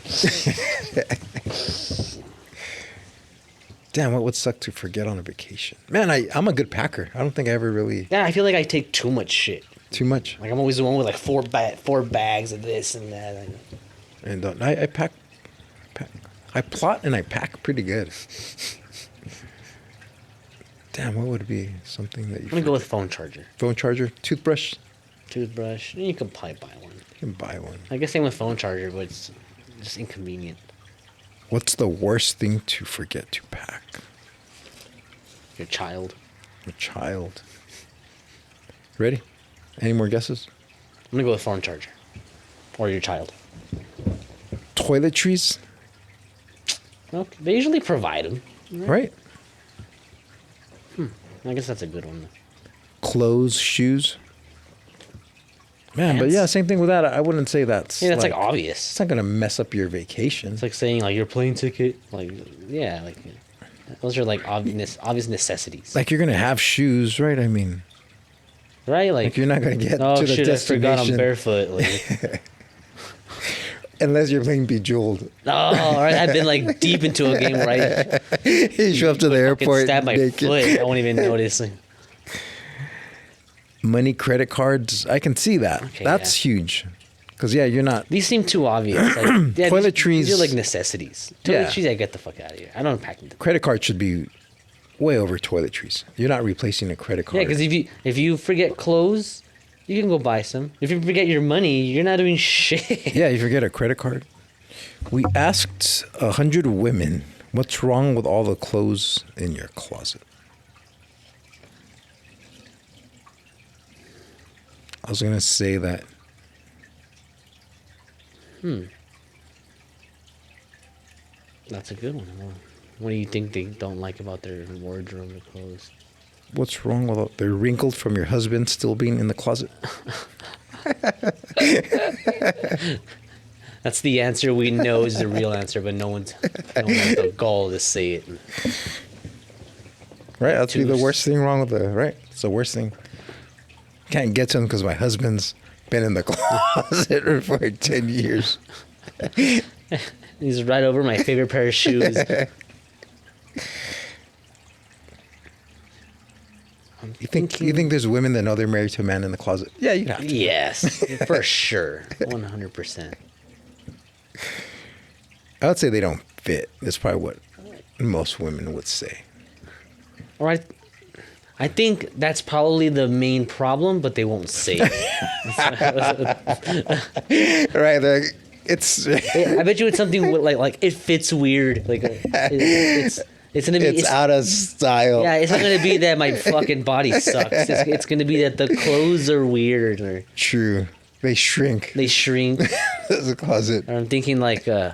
Damn, what would suck to forget on a vacation? Man, I'm a good packer. I don't think I ever really yeah, I feel like I take too much shit. too much. Like, I'm always the one with like four bags of this and that. And I pack. I plot and I pack pretty good. Damn, what would it be? Something that you I'm gonna go with phone charger. phone charger, toothbrush. Toothbrush. You can probably buy one. You can buy one. I guess same with phone charger, but it's just inconvenient. What's the worst thing to forget to pack? Your child. A child. Ready? Any more guesses? I'm gonna go with phone charger. Or your child. Toiletries, Well, they usually provide them. right? I guess that's a good one. Clothes, shoes. Man, but Pants? yeah, same thing with that. I wouldn't say that's. Yeah, that's like It's obvious. not gonna mess up your vacation. It's like saying like your plane ticket. Like, yeah, like those are like obvious necessities. Like you're gonna have shoes, right? I mean, right? like you're not gonna get oh to the shit, I forgot I'm destination barefoot. Like, unless you're playing Bejeweled. oh, all right. I've been like deep into a game where I You show up to the could airport stab my naked. foot. I won't even notice. Like, Money, credit cards. I can see that. Okay, That's huge. Because yeah, you're not. these seem too obvious. Like, yeah, Toiletries- These are like necessities. Yeah. Toiletries, I get the fuck out of here. I don't pack them. Credit card should be way over toiletries. You're not replacing a credit card. Yeah, because if you forget clothes, you can go buy some. If you forget your money, you're not doing shit. Yeah, you forget a credit card. We asked 100 women, what's wrong with all the clothes in your closet? I was going to say that. That's a good one. Well, what do you think they don't like about their wardrobe or clothes? What's wrong with all, they're wrinkled from your husband still being in the closet? That's the answer we know is the real answer, but no one has the gall to say it. Right? That's be the Twos. worst thing wrong with the, right? It's the worst thing. Can't get to him because my husband's been in the closet for 10 years. He's right over my favorite pair of shoes. You think there's women that know they're married to a man in the closet? Yeah, you have to. Yes, for sure. 100%. I would say they don't fit. That's probably what most women would say. Or I think that's probably the main problem, but they won't say it. Right, like it's I bet you it's something with, like it fits weird. Like it's gonna be it's out of style. yeah. It's not gonna be that my fucking body sucks. It's gonna be that the clothes are weird or True. They shrink. they shrink. There's a closet. Or I'm thinking like right,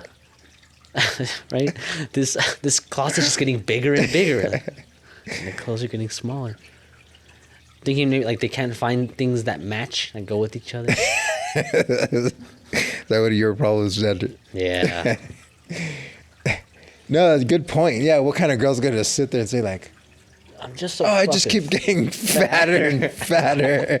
this closet's just getting bigger and bigger. And the clothes are getting smaller. Thinking maybe like they can't find things that match and go with each other. Is that what your problem is, Ed? Yeah. No, that's a good point. Yeah, what kind of girl's gonna sit there and say like, I'm just so "Oh, I just fucking keep getting fatter and fatter."